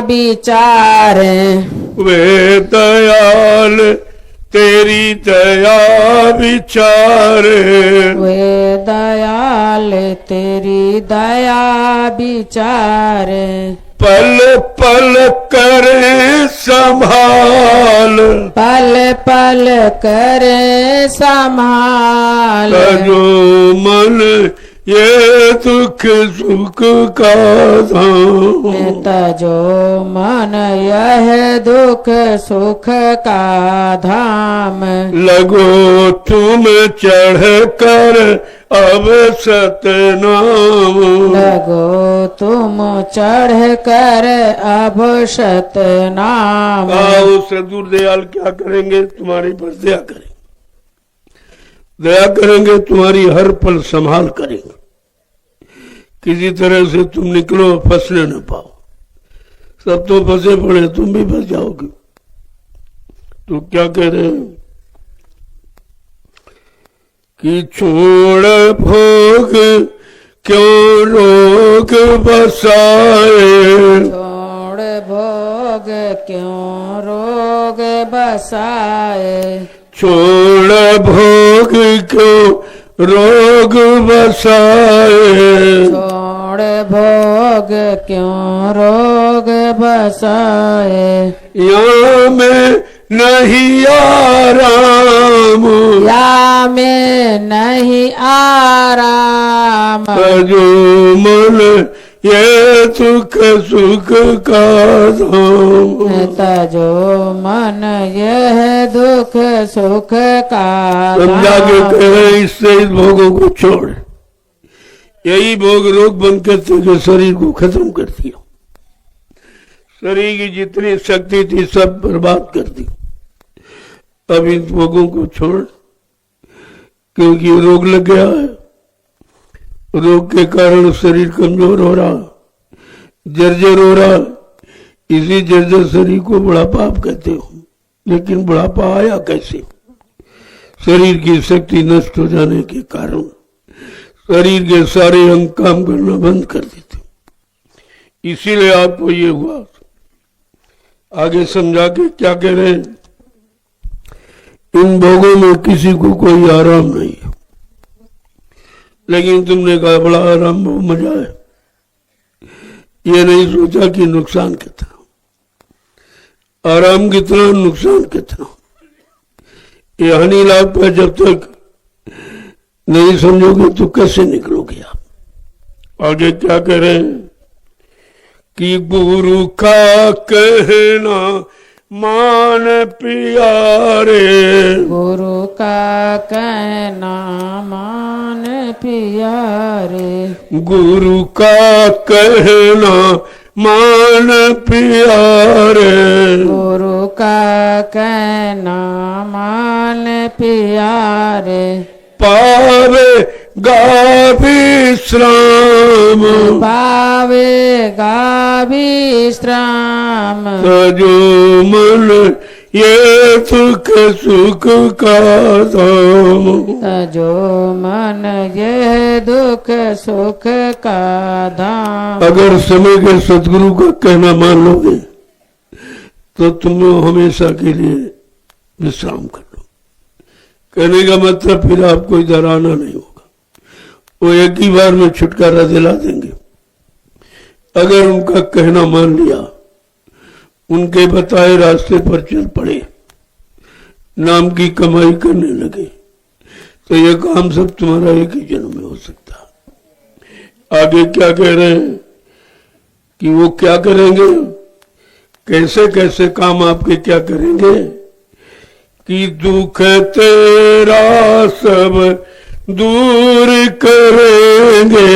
विचारे, वे दयाल तेरी दया विचारे, वे दयाल तेरी दया विचारे, पल पल करे संभाल, पल पल करे संभाल, जो मन ये दुख सुख का धाम, तजो मन यह दुख सुख का धाम, लगो तुम चढ़ कर अब सतनाम, लगो तुम चढ़ कर अब सतनाम। आओ सदगुरु दयाल क्या करेंगे, तुम्हारे पर दया करेंगे, दया करेंगे, तुम्हारी हर पल संभाल करेंगे, किसी तरह से तुम निकलो, फंसने न पाओ। सब तो फंसे पड़े, तुम भी फंस जाओगे। तो क्या कह रहे हैं कि छोड़ भोग क्यों रोग बसाए, छोड़ भोग क्यों रोग बसाए, छोड़ भोग क्यों रोग बसाए, छोड़ भोग क्यों रोग बसाए। यहाँ में नहीं आराम, या में नहीं आराम। जो मन ये सुख सुख का धाम। तजो मन यह दुख सुख का समझा के धाम। कह रहे इससे इस भोगों को छोड़। यही भोग रोग बन के तेरे शरीर को खत्म कर दिया। शरीर की जितनी शक्ति थी सब बर्बाद कर दी। अब इन भोगों को छोड़, क्योंकि रोग लग गया है। रोग के कारण शरीर कमजोर हो रहा, जर्जर हो रहा। इसी जर्जर शरीर को बुढ़ापा आप कहते हो। लेकिन बुढ़ापा आया कैसे? शरीर की शक्ति नष्ट हो जाने के कारण शरीर के सारे अंग काम करना बंद कर देते। इसीलिए आपको ये हुआ। आगे समझा के क्या कह रहे हैं? इन भोगों में किसी को कोई आराम नहीं है, लेकिन तुमने कहा बड़ा आराम, बहुत मजा है। ये नहीं सोचा कि नुकसान कितना, आराम कितना, नुकसान कितना। ये हानि लाभ पर जब तक नहीं समझोगे तो कैसे निकलोगे आप? आगे क्या कह रहे हैं कि गुरु का कहना मान प्यारे। गुरु का कहना मान प्यारे। गुरु का कहना मान प्यारे। गुरु का कहना मान प्यारे। पावे गा विश्राम, पावेगा विश्राम। जो मन ये सुख सुख का धाम। तजो मन यह दुख सुख का धाम। अगर समय के सदगुरु का कहना मान लोगे तो तुम हमेशा के लिए विश्राम कर लो। कहने का मतलब फिर आपको इधर आना नहीं होगा। वो एक ही बार में छुटकारा दिला देंगे। अगर उनका कहना मान लिया, उनके बताए रास्ते पर चल पड़े, नाम की कमाई करने लगे, तो ये काम सब तुम्हारा एक ही जन्म में हो सकता है। आगे क्या कह रहे हैं कि वो क्या करेंगे, कैसे कैसे काम आपके क्या करेंगे कि दुख तेरा सब दूर करेंगे।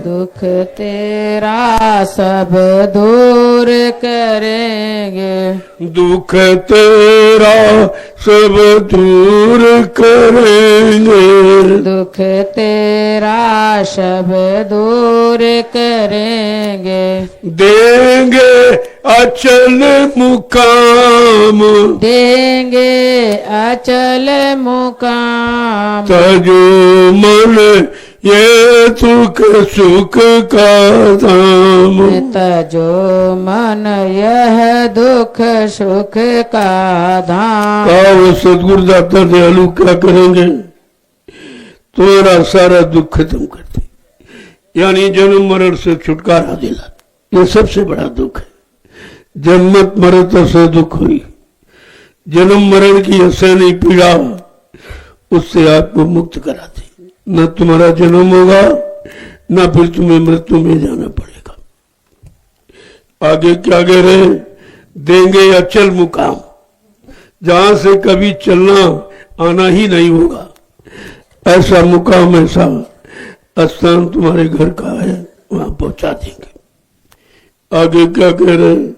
दुख तेरा सब दूर करेंगे। दुख तेरा सब दूर करेंगे। दुख तेरा सब दूर करेंगे। देंगे अचल मुकाम। देंगे अचल मुकाम। तजो मन ये सुख सुख का धाम। तजो मन यह दुख सुख का धाम। वो सदगुरु दाता दयालु क्या करेंगे? तुम्हारा सारा दुख खत्म कर दे, यानी जन्म मरण से छुटकारा दिला। ये सबसे बड़ा दुख है। जन्मत मरत से दुख हुई, जन्म मरण की असहनीय पीड़ा उससे आपको मुक्त करा दे। न तुम्हारा जन्म होगा, न फिर तुम्हें मृत्यु में जाना पड़ेगा। आगे क्या कह रहे हैं? देंगे अचल मुकाम, जहां से कभी चलना आना ही नहीं होगा। ऐसा मुकाम, ऐसा स्थान तुम्हारे घर का है, वहां पहुंचा देंगे। आगे क्या कह रहे हैं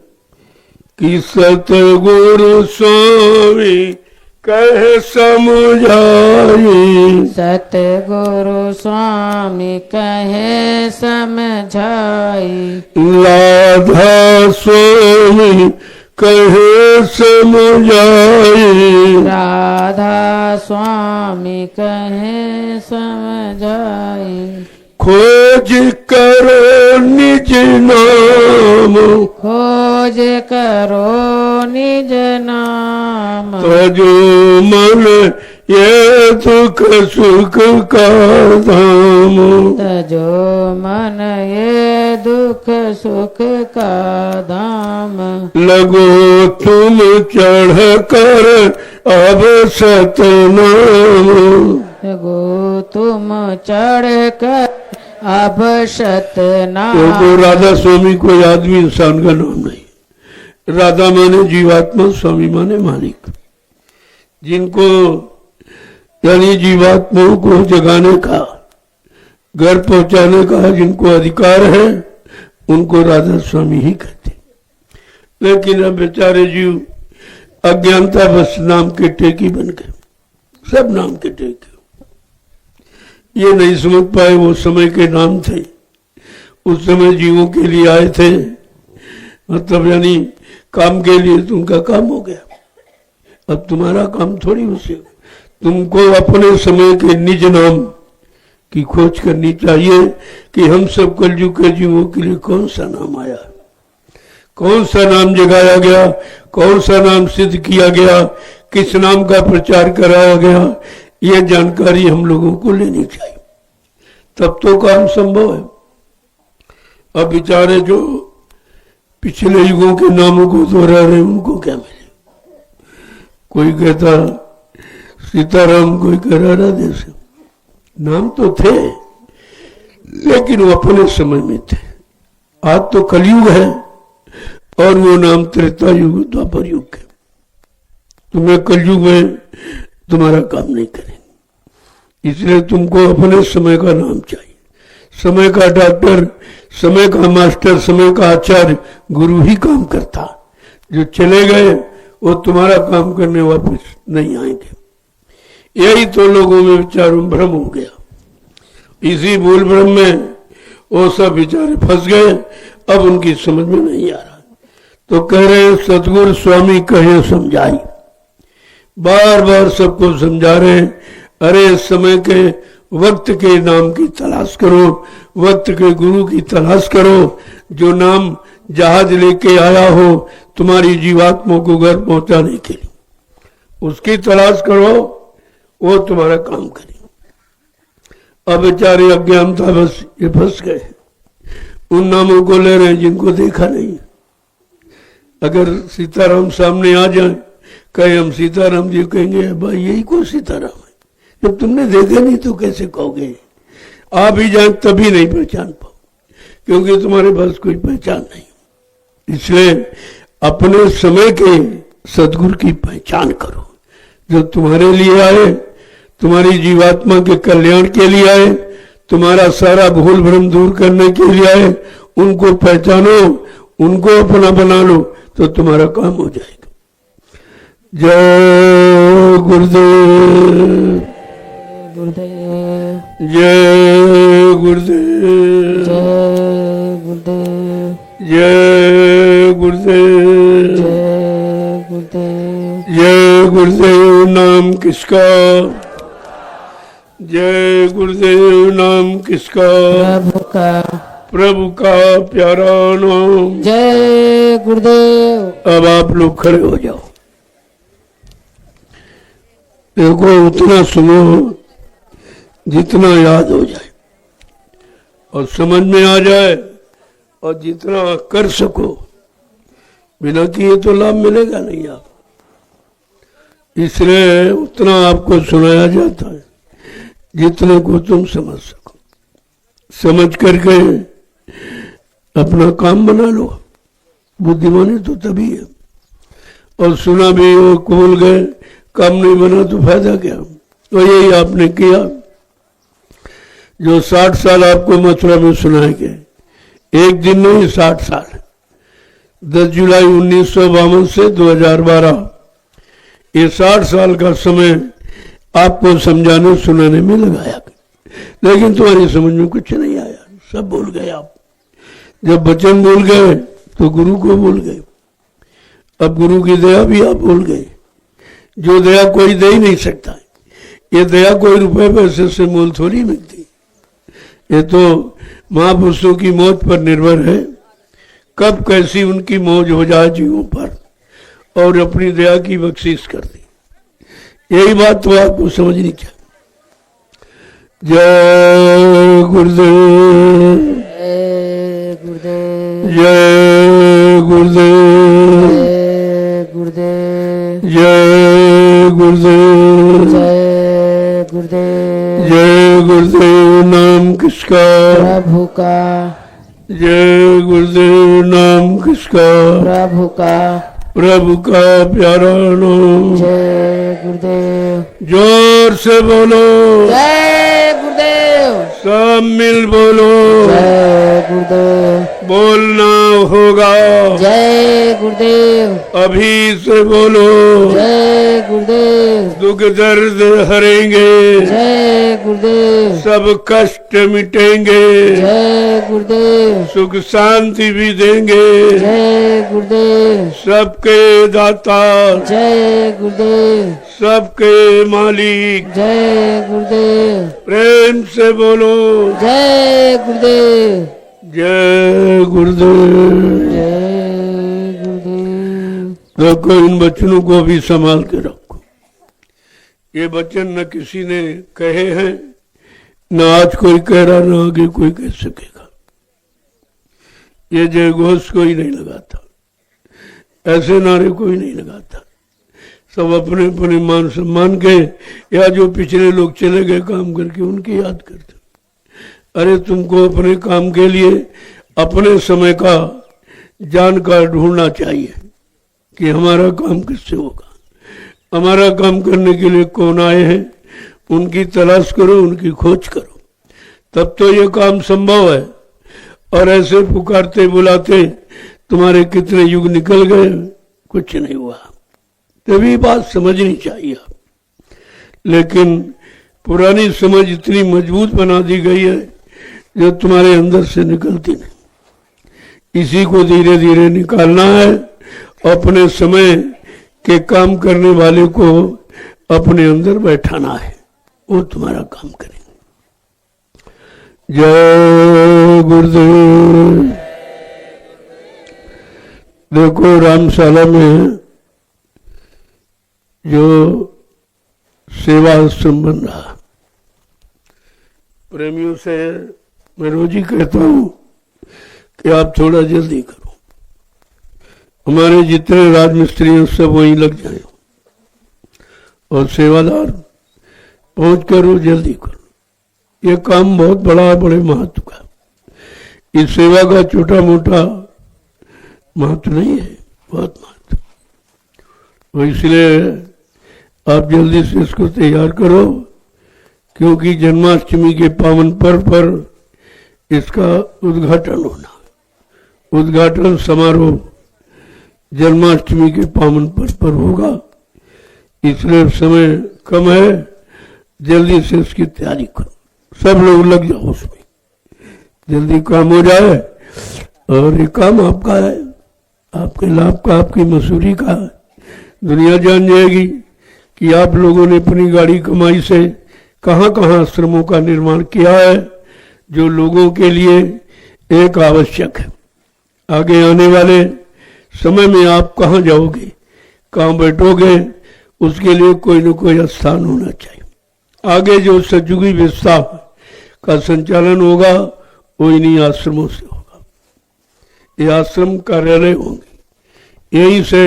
कि सतगुरु स्वामी कह समझाई। सतगुरु स्वामी कहे समझाई। राधा स्वामी कहे समझाई। राधा स्वामी कहे समझाई। खोज करो निज नाम। खोज करो निज नाम। तजो मन ये दुख सुख का धाम। तजो मन ये दुख सुख का धाम। लगो तुम चढ़ कर अब सतनाम। गो तुम चढ़ कर अब सतनाम। तो राधा स्वामी कोई आदमी इंसान का नाम नहीं। राधा माने जीवात्मा, स्वामी माने मालिक। जिनको यानी जीवात्माओं को जगाने का, घर पहुंचाने का जिनको अधिकार है, उनको राधा स्वामी ही कहते। लेकिन अब बेचारे जीव अज्ञानता बस नाम के टेकी बन गए, सब नाम के टेकी। ये नहीं समझ पाए वो समय के नाम थे, उस समय जीवों के लिए आए थे, मतलब यानी काम के लिए, तो उनका काम हो गया। अब तुम्हारा काम थोड़ी उसे, तुमको अपने समय के निज नाम की खोज करनी चाहिए कि हम सब कलयुग के जीवों के लिए कौन सा नाम आया, कौन सा नाम जगाया गया, कौन सा नाम सिद्ध किया गया, किस नाम का प्रचार कराया गया, ये जानकारी हम लोगों को लेनी चाहिए, तब तो काम संभव है। अब बेचारे जो पिछले युगों के नामों को दोहरा रहे उनको क्या मिले? कोई कहता सीताराम, कोई कह रहा राधे श्याम। नाम तो थे लेकिन वो अपने समय में थे। आज तो कलयुग है और वो नाम त्रेता युग, द्वापर युग है। तुम्हें कलयुग में तुम्हारा काम नहीं करेंगे, इसलिए तुमको अपने समय का नाम चाहिए। समय का डॉक्टर, समय का मास्टर, समय का आचार्य, गुरु ही काम करता। जो चले गए वो तुम्हारा काम करने वापस नहीं आएंगे। यही तो लोगों में विचारों भ्रम हो गया। इसी भूल भ्रम में वो सब बेचारे फंस गए, अब उनकी समझ में नहीं आ रहा। तो कह रहे हैं सतगुरु स्वामी कहे समझाई, बार बार सबको समझा रहे हैं, अरे समय के वक्त के नाम की तलाश करो, वक्त के गुरु की तलाश करो, जो नाम जहाज लेके आया हो तुम्हारी जीवात्मा को घर पहुंचाने के लिए, उसकी तलाश करो, वो तुम्हारा काम करे। अब बेचारे अज्ञानता बस ये फंस गए, उन नामों को ले रहे हैं जिनको देखा नहीं। अगर सीताराम सामने आ जाए, कहे हम सीताराम जी, कहेंगे भाई यही को सीताराम है, जब तुमने देखा नहीं तो कैसे कहोगे? आ भी जाए तभी नहीं पहचान पाओ, क्योंकि तुम्हारे पास कोई पहचान नहीं। इसलिए अपने समय के सदगुरु की पहचान करो, जो तुम्हारे लिए आए, तुम्हारी जीवात्मा के कल्याण के लिए आए, तुम्हारा सारा भूल भ्रम दूर करने के लिए आए, उनको पहचानो, उनको अपना बना लो, तो तुम्हारा काम हो जाएगा। जय गुरुदेव, गुरुदेव जय गुरुदेव, जय गुरुदेव, जय गुरुदेव, जय गुरुदेव, जय गुरुदेव। नाम किसका? जय गुरुदेव। नाम किसका? प्रभु का, प्रभु का प्यारा नाम। जय गुरुदेव। अब आप लोग खड़े हो जाओ। देखो उतना सुनो जितना याद हो जाए और समझ में आ जाए, और जितना कर सको, बिना किए तो लाभ मिलेगा नहीं आप। इसलिए उतना आपको सुनाया जाता है जितने को तुम समझ सको। समझ करके अपना काम बना लो। बुद्धिमानी तो तभी है। और सुना भी हो, भूल गए, काम नहीं बना तो फायदा क्या? तो यही आपने किया जो 60 साल आपको मथुरा में सुनाए गए, एक दिन नहीं 60 साल। 10 जुलाई 1952 से 2012, ये 60 साल का समय आपको समझाने सुनाने में लगाया, लेकिन तुम्हारी समझ में कुछ नहीं आया, सब भूल गए आप। जब वचन भूल गए तो गुरु को भूल गए। अब गुरु की दया भी आप भूल गए, जो दया कोई दे ही नहीं सकता। ये दया कोई रुपए पैसे से मोल थोड़ी मिलती, ये तो महापुरुषों की मौज पर निर्भर है, कब कैसी उनकी मौज हो जाए जीवों पर, और अपनी दया की बख्शिश कर दी। यही बात तो आपको समझनी चाहिए। जय गुरुदेव, जय गुरुदेव, जय गुरुदेव, जय गुरुदेव, जय गुरुदेव, जय गुरुदेव। जय गुरुदेव। नाम किसका? प्रभु का, जय गुरुदेव। नाम किसका? प्रभु का, प्रभु का प्यारा नाम। जय गुरुदेव, जोर से बोलो, जय गुरुदेव, सब मिल बोलो, जय गुरुदेव, बोलना होगा, जय गुरुदेव, अभी से बोलो, जय गुरुदेव, दुख दर्द हरेंगे, जय गुरुदेव, सब कष्ट मिटेंगे, जय गुरुदेव, सुख शांति भी देंगे, जय गुरुदेव, सबके दाता, जय गुरुदेव, सबके मालिक। जय गुरुदेव, प्रेम से बोलो, जय गुरुदेव, जय गुरुदेव। जय गुरुदेव। देखो, इन वचनों को भी संभाल के रखो। ये वचन न किसी ने कहे हैं, न आज कोई कह रहा, न आगे कोई कह सकेगा। ये जय घोष कोई नहीं लगाता, ऐसे नारे कोई नहीं लगाता। सब अपने अपने मान सम्मान के, या जो पिछले लोग चले गए काम करके, उनकी याद करते। अरे तुमको अपने काम के लिए अपने समय का जानकार ढूंढना चाहिए कि हमारा काम किससे होगा, हमारा काम करने के लिए कौन आए हैं, उनकी तलाश करो, उनकी खोज करो, तब तो ये काम संभव है। और ऐसे पुकारते बुलाते तुम्हारे कितने युग निकल गए, कुछ नहीं हुआ। तभी बात समझनी चाहिए। लेकिन पुरानी समझ इतनी मजबूत बना दी गई है जो तुम्हारे अंदर से निकलती नहीं। इसी को धीरे धीरे निकालना है। अपने समय के काम करने वाले को अपने अंदर बैठाना है, वो तुम्हारा काम करेंगे। जय गुरुदेव। देखो, रामशाला में जो सेवा आश्रम बन रहा, प्रेमियों से मैं रोज ही कहता हूं कि आप थोड़ा जल्दी करो। हमारे जितने राजमिस्त्री हैं सब वहीं लग जाए, और सेवादार पहुंच करो, जल्दी करो। ये काम बहुत बड़ा है, बड़े महत्व का। इस सेवा का छोटा मोटा महत्व नहीं है, बहुत महत्व। तो इसलिए आप जल्दी से इसको तैयार करो, क्योंकि जन्माष्टमी के पावन पर्व पर इसका उद्घाटन होना, उद्घाटन समारोह जन्माष्टमी के पावन पर्व पर होगा। इसलिए समय कम है, जल्दी से इसकी तैयारी करो, सब लोग लग जाओ उसमें, जल्दी काम हो जाए। और ये काम आपका है, आपके लाभ का, आपकी मसूरी का है। दुनिया जान जाएगी कि आप लोगों ने अपनी गाड़ी कमाई से कहां कहां आश्रमों का निर्माण किया है, जो लोगों के लिए एक आवश्यक है। आगे आने वाले समय में आप कहां जाओगे, कहां बैठोगे, उसके लिए कोई न कोई स्थान होना चाहिए। आगे जो सतयुगी व्यवस्था का संचालन होगा वो इन्हीं आश्रमों से होगा। ये आश्रम कार्यालय होंगे, यहीं से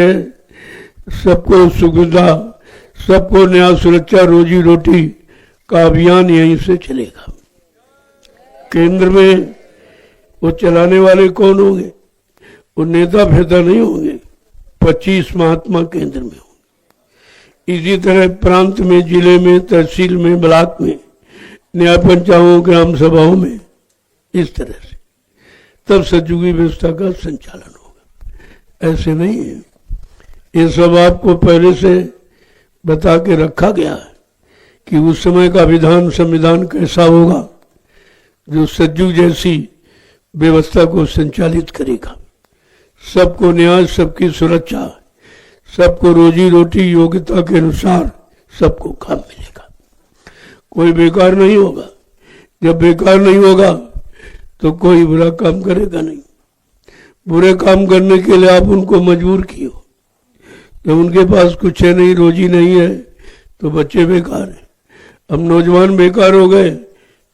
सबको सुविधा, सबको न्याय, सुरक्षा, रोजी रोटी का अभियान यहीं से चलेगा। केंद्र में वो चलाने वाले कौन होंगे? वो नेता फेता नहीं होंगे, 25 महात्मा केंद्र में होंगे। इसी तरह प्रांत में, जिले में, तहसील में, ब्लॉक में, न्याय पंचायतों, ग्राम सभाओं में, इस तरह से तब सतयुगी व्यवस्था का संचालन होगा। ऐसे नहीं है। ये सब आपको पहले से बता के रखा गया है कि उस समय का विधान, संविधान कैसा होगा जो सतयुग जैसी व्यवस्था को संचालित करेगा। सबको न्याय, सबकी सुरक्षा, सबको रोजी रोटी योग्यता के अनुसार सबको काम मिलेगा, कोई बेकार नहीं होगा। जब बेकार नहीं होगा तो कोई बुरा काम करेगा नहीं। बुरे काम करने के लिए आप उनको मजबूर किए हो। जब उनके पास कुछ है नहीं, रोजी नहीं है, तो बच्चे बेकार हैं। अब नौजवान बेकार हो गए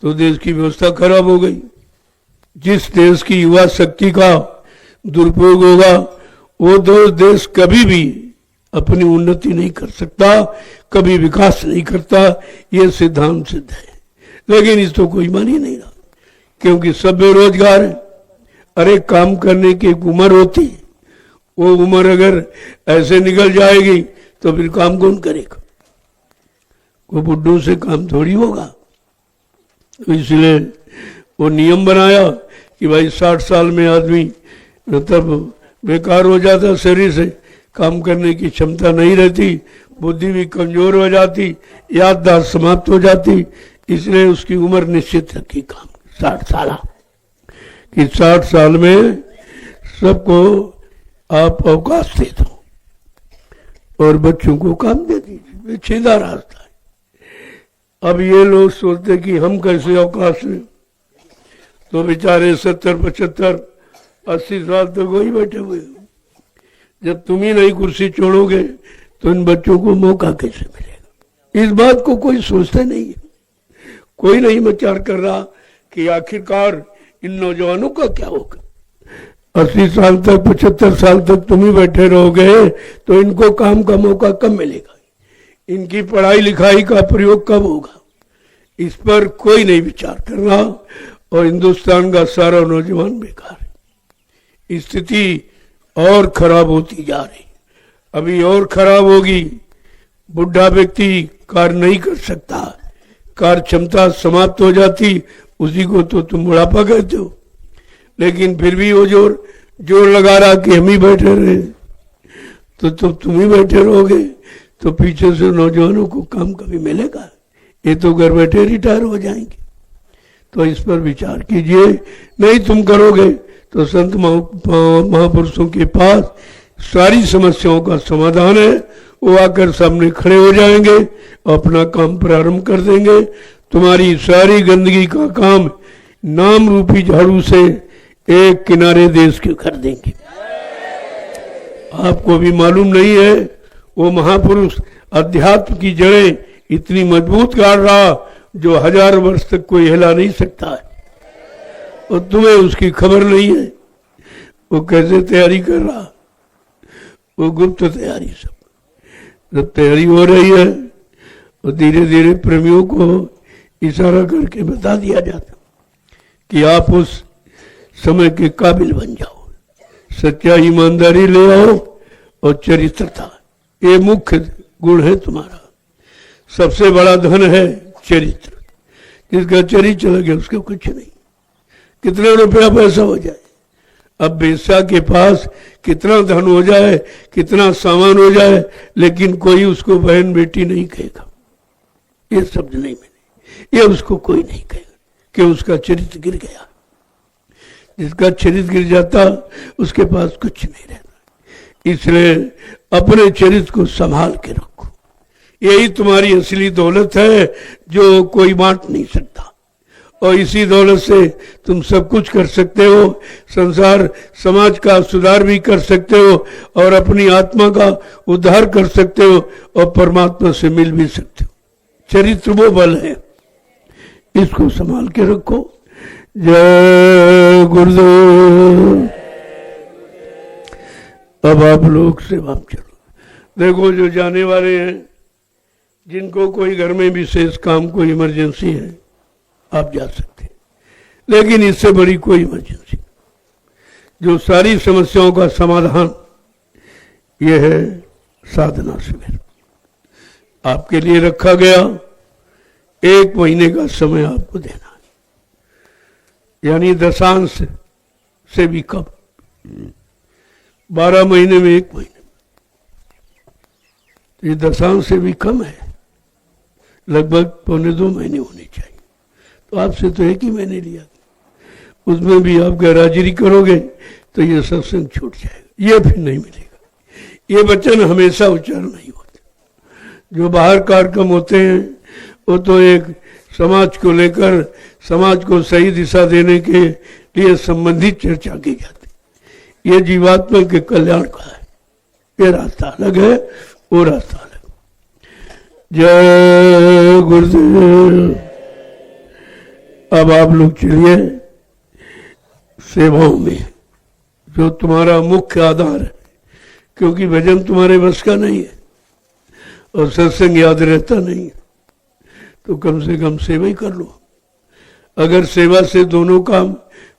तो देश की व्यवस्था खराब हो गई। जिस देश की युवा शक्ति का दुरुपयोग होगा वो देश कभी भी अपनी उन्नति नहीं कर सकता, कभी विकास नहीं करता, ये सिद्धांत सिद्ध है। लेकिन इसको कोई मान ही नहीं रहा, क्योंकि सब बेरोजगार है। अरे काम करने की एक उम्र होती है, वो उम्र अगर ऐसे निकल जाएगी तो फिर काम कौन करेगा? वो बुड्ढों से काम थोड़ी होगा। तो इसलिए वो नियम बनाया कि भाई 60 साल में आदमी तब बेकार हो जाता, शरीर से काम करने की क्षमता नहीं रहती, बुद्धि भी कमजोर हो जाती, याददाश्त समाप्त हो जाती। इसलिए उसकी उम्र निश्चित रखी काम 60 साल कि 60 साल में सबको आप अवकाश दे दो और बच्चों को काम दे दीजिए। सीधा रास्ता है। अब ये लोग सोचते कि हम कैसे अवकाश लें, तो बेचारे 70, 75, 80 साल तक वही बैठे हुए। जब तुम ही नहीं कुर्सी छोड़ोगे तो इन बच्चों को मौका कैसे मिलेगा? इस बात को कोई सोचता नहीं है। कोई नहीं विचार कर रहा कि आखिरकार इन नौजवानों का क्या होगा। 80 साल तक, 75 साल तक तुम ही बैठे रहोगे तो इनको काम का मौका कब मिलेगा? इनकी पढ़ाई लिखाई का प्रयोग कब होगा? इस पर कोई नहीं विचार कर रहा और हिंदुस्तान का सारा नौजवान बेकार है। स्थिति और खराब होती जा रही, अभी और खराब होगी। बुढ़ा व्यक्ति कार्य नहीं कर सकता, कार्य क्षमता समाप्त हो जाती, उसी को तो तुम बुढ़ापा कहते हो। लेकिन फिर भी वो जोर लगा रहा कि हम ही बैठे रहे, तो तुम ही बैठे रहोगे तो पीछे से नौजवानों को काम कभी मिलेगा? ये तो घर बैठे रिटायर हो जाएंगे। तो इस पर विचार कीजिए। नहीं तुम करोगे तो संत महापुरुषों के पास सारी समस्याओं का समाधान है। वो आकर सामने खड़े हो जाएंगे, अपना काम प्रारंभ कर देंगे। तुम्हारी सारी गंदगी का काम नाम रूपी झाड़ू से एक किनारे देश के कर देंगे। आपको भी मालूम नहीं है, वो महापुरुष अध्यात्म की जड़ें इतनी मजबूत गाड़ रहा जो 1000 वर्ष तक कोई हिला नहीं सकता है, और तुम्हें उसकी खबर नहीं है। वो कैसे तैयारी कर रहा, वो गुप्त तैयारी। सब तैयारी हो रही है और धीरे धीरे प्रेमियों को इशारा करके बता दिया जाता कि आप उस समय के काबिल बन जाओ, सच्चाई ईमानदारी ले आओ और चरित्रता, ये मुख्य गुण है तुम्हारा। सबसे बड़ा धन है चरित्र। जिसका चरित्र चला गया उसका कुछ नहीं, कितना रुपया पैसा हो जाए। अब बेस्या के पास कितना धन हो जाए, कितना सामान हो जाए, लेकिन कोई उसको बहन बेटी नहीं कहेगा। ये शब्द नहीं मिले, ये उसको कोई नहीं कहेगा कि उसका चरित्र गिर गया। जिसका चरित्र गिर जाता उसके पास कुछ नहीं रहता। इसलिए अपने चरित्र को संभाल के रखो। यही तुम्हारी असली दौलत है जो कोई बांट नहीं सकता, और इसी दौलत से तुम सब कुछ कर सकते हो। संसार समाज का सुधार भी कर सकते हो और अपनी आत्मा का उद्धार कर सकते हो और परमात्मा से मिल भी सकते हो। चरित्र वो बल है, इसको संभाल के रखो। जय गुरुदेव। अब आप लोग सेवा में चलो। देखो जो जाने वाले हैं, जिनको कोई घर में विशेष काम, कोई इमरजेंसी है, आप जा सकते हैं। लेकिन इससे बड़ी कोई इमरजेंसी, जो सारी समस्याओं का समाधान, यह है साधना शिविर। आपके लिए रखा गया 1 महीने का समय आपको देना है, यानी दशांश से भी कम। 12 महीने में 1 महीने, ये दशांश से भी कम है। लगभग 1.25 महीने होने चाहिए। तो आपसे तो 1 ही महीने लिया, उसमें भी आप गैरहाजिरी करोगे तो ये सत्संग छूट जाएगा, ये फिर नहीं मिलेगा। ये वचन हमेशा उच्चारण नहीं होते। जो बाहर कार्यक्रम होते हैं वो तो एक समाज को लेकर, समाज को सही दिशा देने के लिए संबंधित चर्चा की जाती। ये जीवात्मा के कल्याण का है, ये रास्ता अलग है, वो रास्ता अलग। जय गुरुदेव। अब आप लोग चलिए सेवाओं में, जो तुम्हारा मुख्य आधार है, क्योंकि भजन तुम्हारे बस का नहीं है और सत्संग याद रहता नहीं है, तो कम से कम सेवा ही कर लो। अगर सेवा से दोनों काम,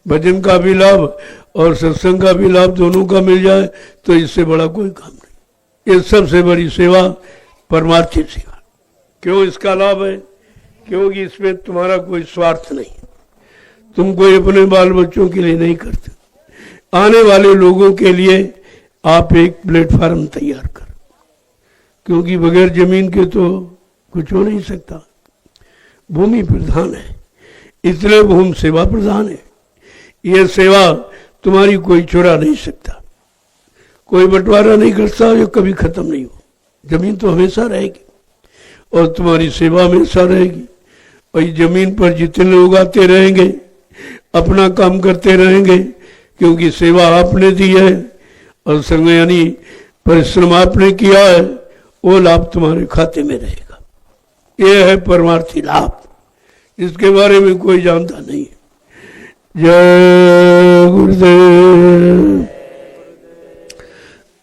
भजन का भी लाभ और सत्संग का भी लाभ दोनों का मिल जाए तो इससे बड़ा कोई काम नहीं। ये सबसे बड़ी सेवा परमार्थी सेवा। क्यों इसका लाभ है? क्योंकि इसमें तुम्हारा कोई स्वार्थ नहीं, तुम कोई अपने बाल बच्चों के लिए नहीं करते, आने वाले लोगों के लिए आप एक प्लेटफार्म तैयार कर, क्योंकि बगैर जमीन के तो कुछ हो नहीं सकता। भूमि प्रधान है, इसलिए भूमि सेवा प्रधान है। यह सेवा तुम्हारी कोई चुरा नहीं सकता, कोई बंटवारा नहीं करता जो कभी खत्म नहीं हो। जमीन तो हमेशा रहेगी और तुम्हारी सेवा हमेशा रहेगी। और जमीन पर जितने लोग आते रहेंगे, अपना काम करते रहेंगे, क्योंकि सेवा आपने दी है और संग यानी परिश्रम आपने किया है, वो लाभ तुम्हारे खाते में रहेगा। ये है परमार्थी लाभ, इसके बारे में कोई जानता नहीं है। जय गुरुदेव।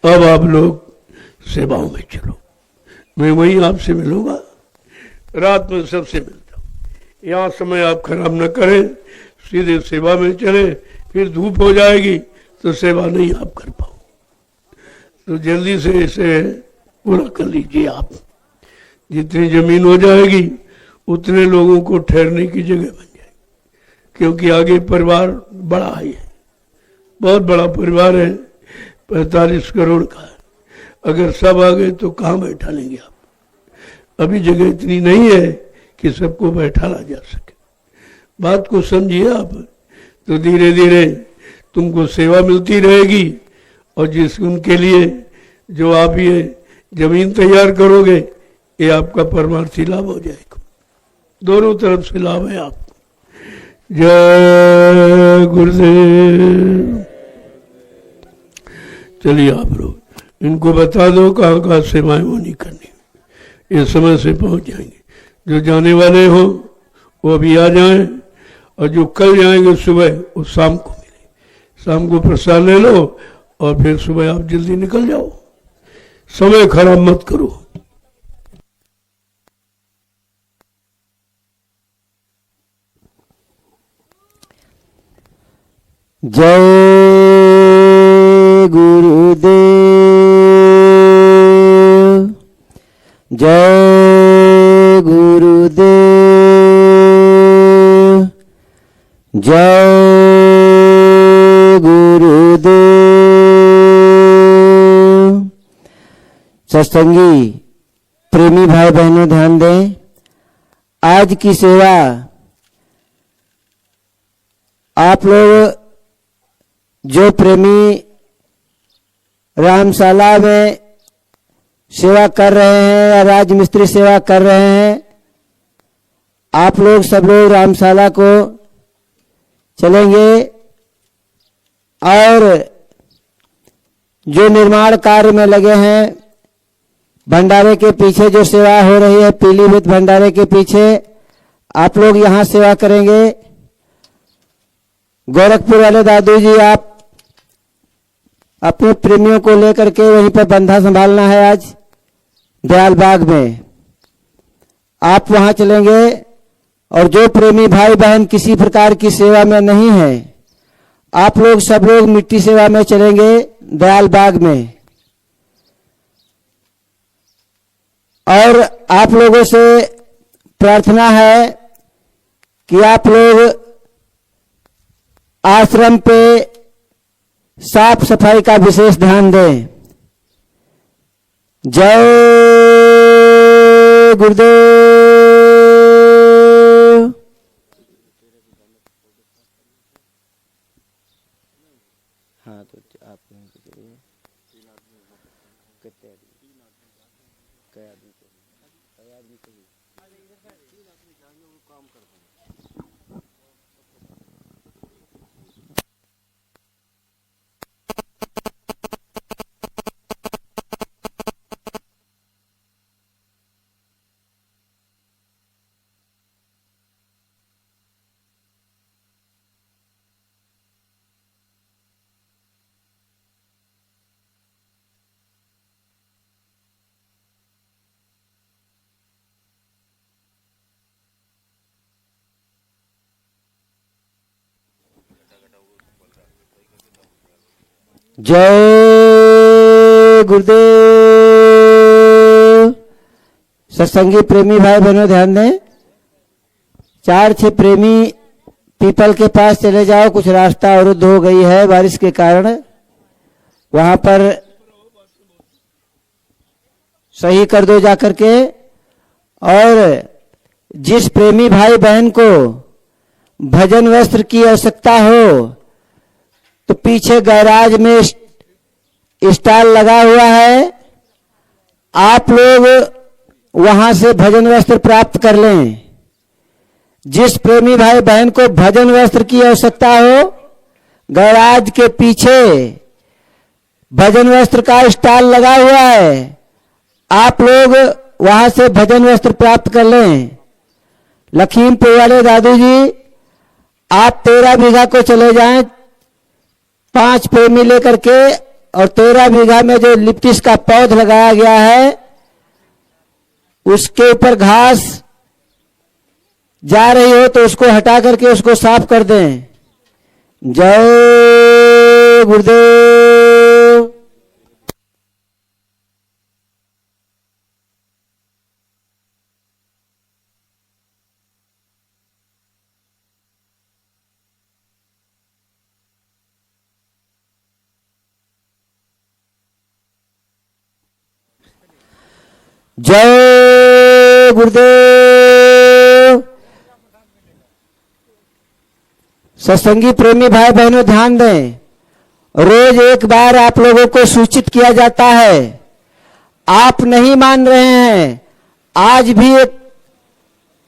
अब आप लोग सेवाओं में चलो, मैं वहीं आपसे मिलूंगा, रात में सबसे मिलता हूँ। यहाँ समय आप खराब न करें, सीधे सेवा में चले, फिर धूप हो जाएगी तो सेवा नहीं आप कर पाओ। तो जल्दी से इसे पूरा कर लीजिए आप। जितनी जमीन हो जाएगी उतने लोगों को ठहरने की जगह बन जाएगी, क्योंकि आगे परिवार बड़ा है, बहुत बड़ा परिवार है, 45 करोड़ का है। अगर सब आ गए तो कहाँ बैठा लेंगे आप? अभी जगह इतनी नहीं है कि सबको बैठा ला जा सके। बात को समझिए आप, तो धीरे धीरे तुमको सेवा मिलती रहेगी और जिस उनके लिए जो आप ये जमीन तैयार करोगे, ये आपका परमार्थी लाभ हो जाएगा। दोनों तरफ से लाभ है आप। जय गुरुदेव। चलिए आप लोग इनको बता दो कहाँ कहाँ सेवाएं होनी करनी, ये समय से पहुंच जाएंगे। जो जाने वाले हो वो अभी आ जाएं, और जो कल जाएंगे सुबह वो शाम को मिले। शाम को प्रसाद ले लो और फिर सुबह आप जल्दी निकल जाओ, समय खराब मत करो। जय गुरुदेव। जय गुरुदेव। जय गुरुदेव। सत्संगी प्रेमी भाई बहनों ध्यान दें, आज की सेवा आप लोग जो प्रेमी रामशाला में सेवा कर रहे हैं या राजमिस्त्री सेवा कर रहे हैं, आप लोग सब लोग रामशाला को चलेंगे और जो निर्माण कार्य में लगे हैं, भंडारे के पीछे जो सेवा हो रही है, पीलीभीत भंडारे के पीछे आप लोग यहाँ सेवा करेंगे। गोरखपुर वाले दादू जी, आप अपने प्रेमियों को लेकर के वहीं पर बंधा संभालना है। आज दयाल बाग में आप वहां चलेंगे, और जो प्रेमी भाई बहन किसी प्रकार की सेवा में नहीं है, आप लोग सब लोग मिट्टी सेवा में चलेंगे दयाल बाग में। और आप लोगों से प्रार्थना है कि आप लोग आश्रम पे साफ सफाई का विशेष ध्यान दें। जय गुरुदेव। हाँ तो आप जय गुरुदेव। सत्संगी प्रेमी भाई बहनों ध्यान दें, 4-6 प्रेमी पीपल के पास चले जाओ, कुछ रास्ता अवरुद्ध हो गई है बारिश के कारण, वहां पर सही कर दो जाकर के। और जिस प्रेमी भाई बहन को भजन वस्त्र की आवश्यकता हो तो पीछे गैराज में स्टॉल लगा हुआ है, आप लोग वहां से भजन वस्त्र प्राप्त कर लें। जिस प्रेमी भाई बहन को भजन वस्त्र की आवश्यकता हो, गैराज के पीछे भजन वस्त्र का स्टॉल लगा हुआ है, आप लोग वहां से भजन वस्त्र प्राप्त कर लें। लखीमपुर वाले दादू जी, आप 13 बीघा को चले जाएं 5 प्रेमी लेकर के, और 13 बीघा में जो लिप्टिस का पौध लगाया गया है उसके ऊपर घास जा रही हो तो उसको हटा करके उसको साफ कर दें। जय गुरुदेव। जय गुरुदेव। सत्संगी प्रेमी भाई बहनों ध्यान दें, रोज एक बार आप लोगों को सूचित किया जाता है, आप नहीं मान रहे हैं। आज भी एक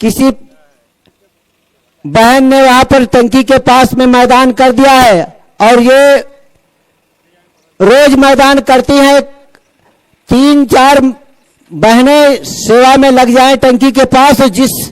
किसी बहन ने वहां पर टंकी के पास में मैदान कर दिया है, और ये रोज मैदान करती हैं। 3-4 बहनें सेवा में लग जाएं टंकी के पास, और जिस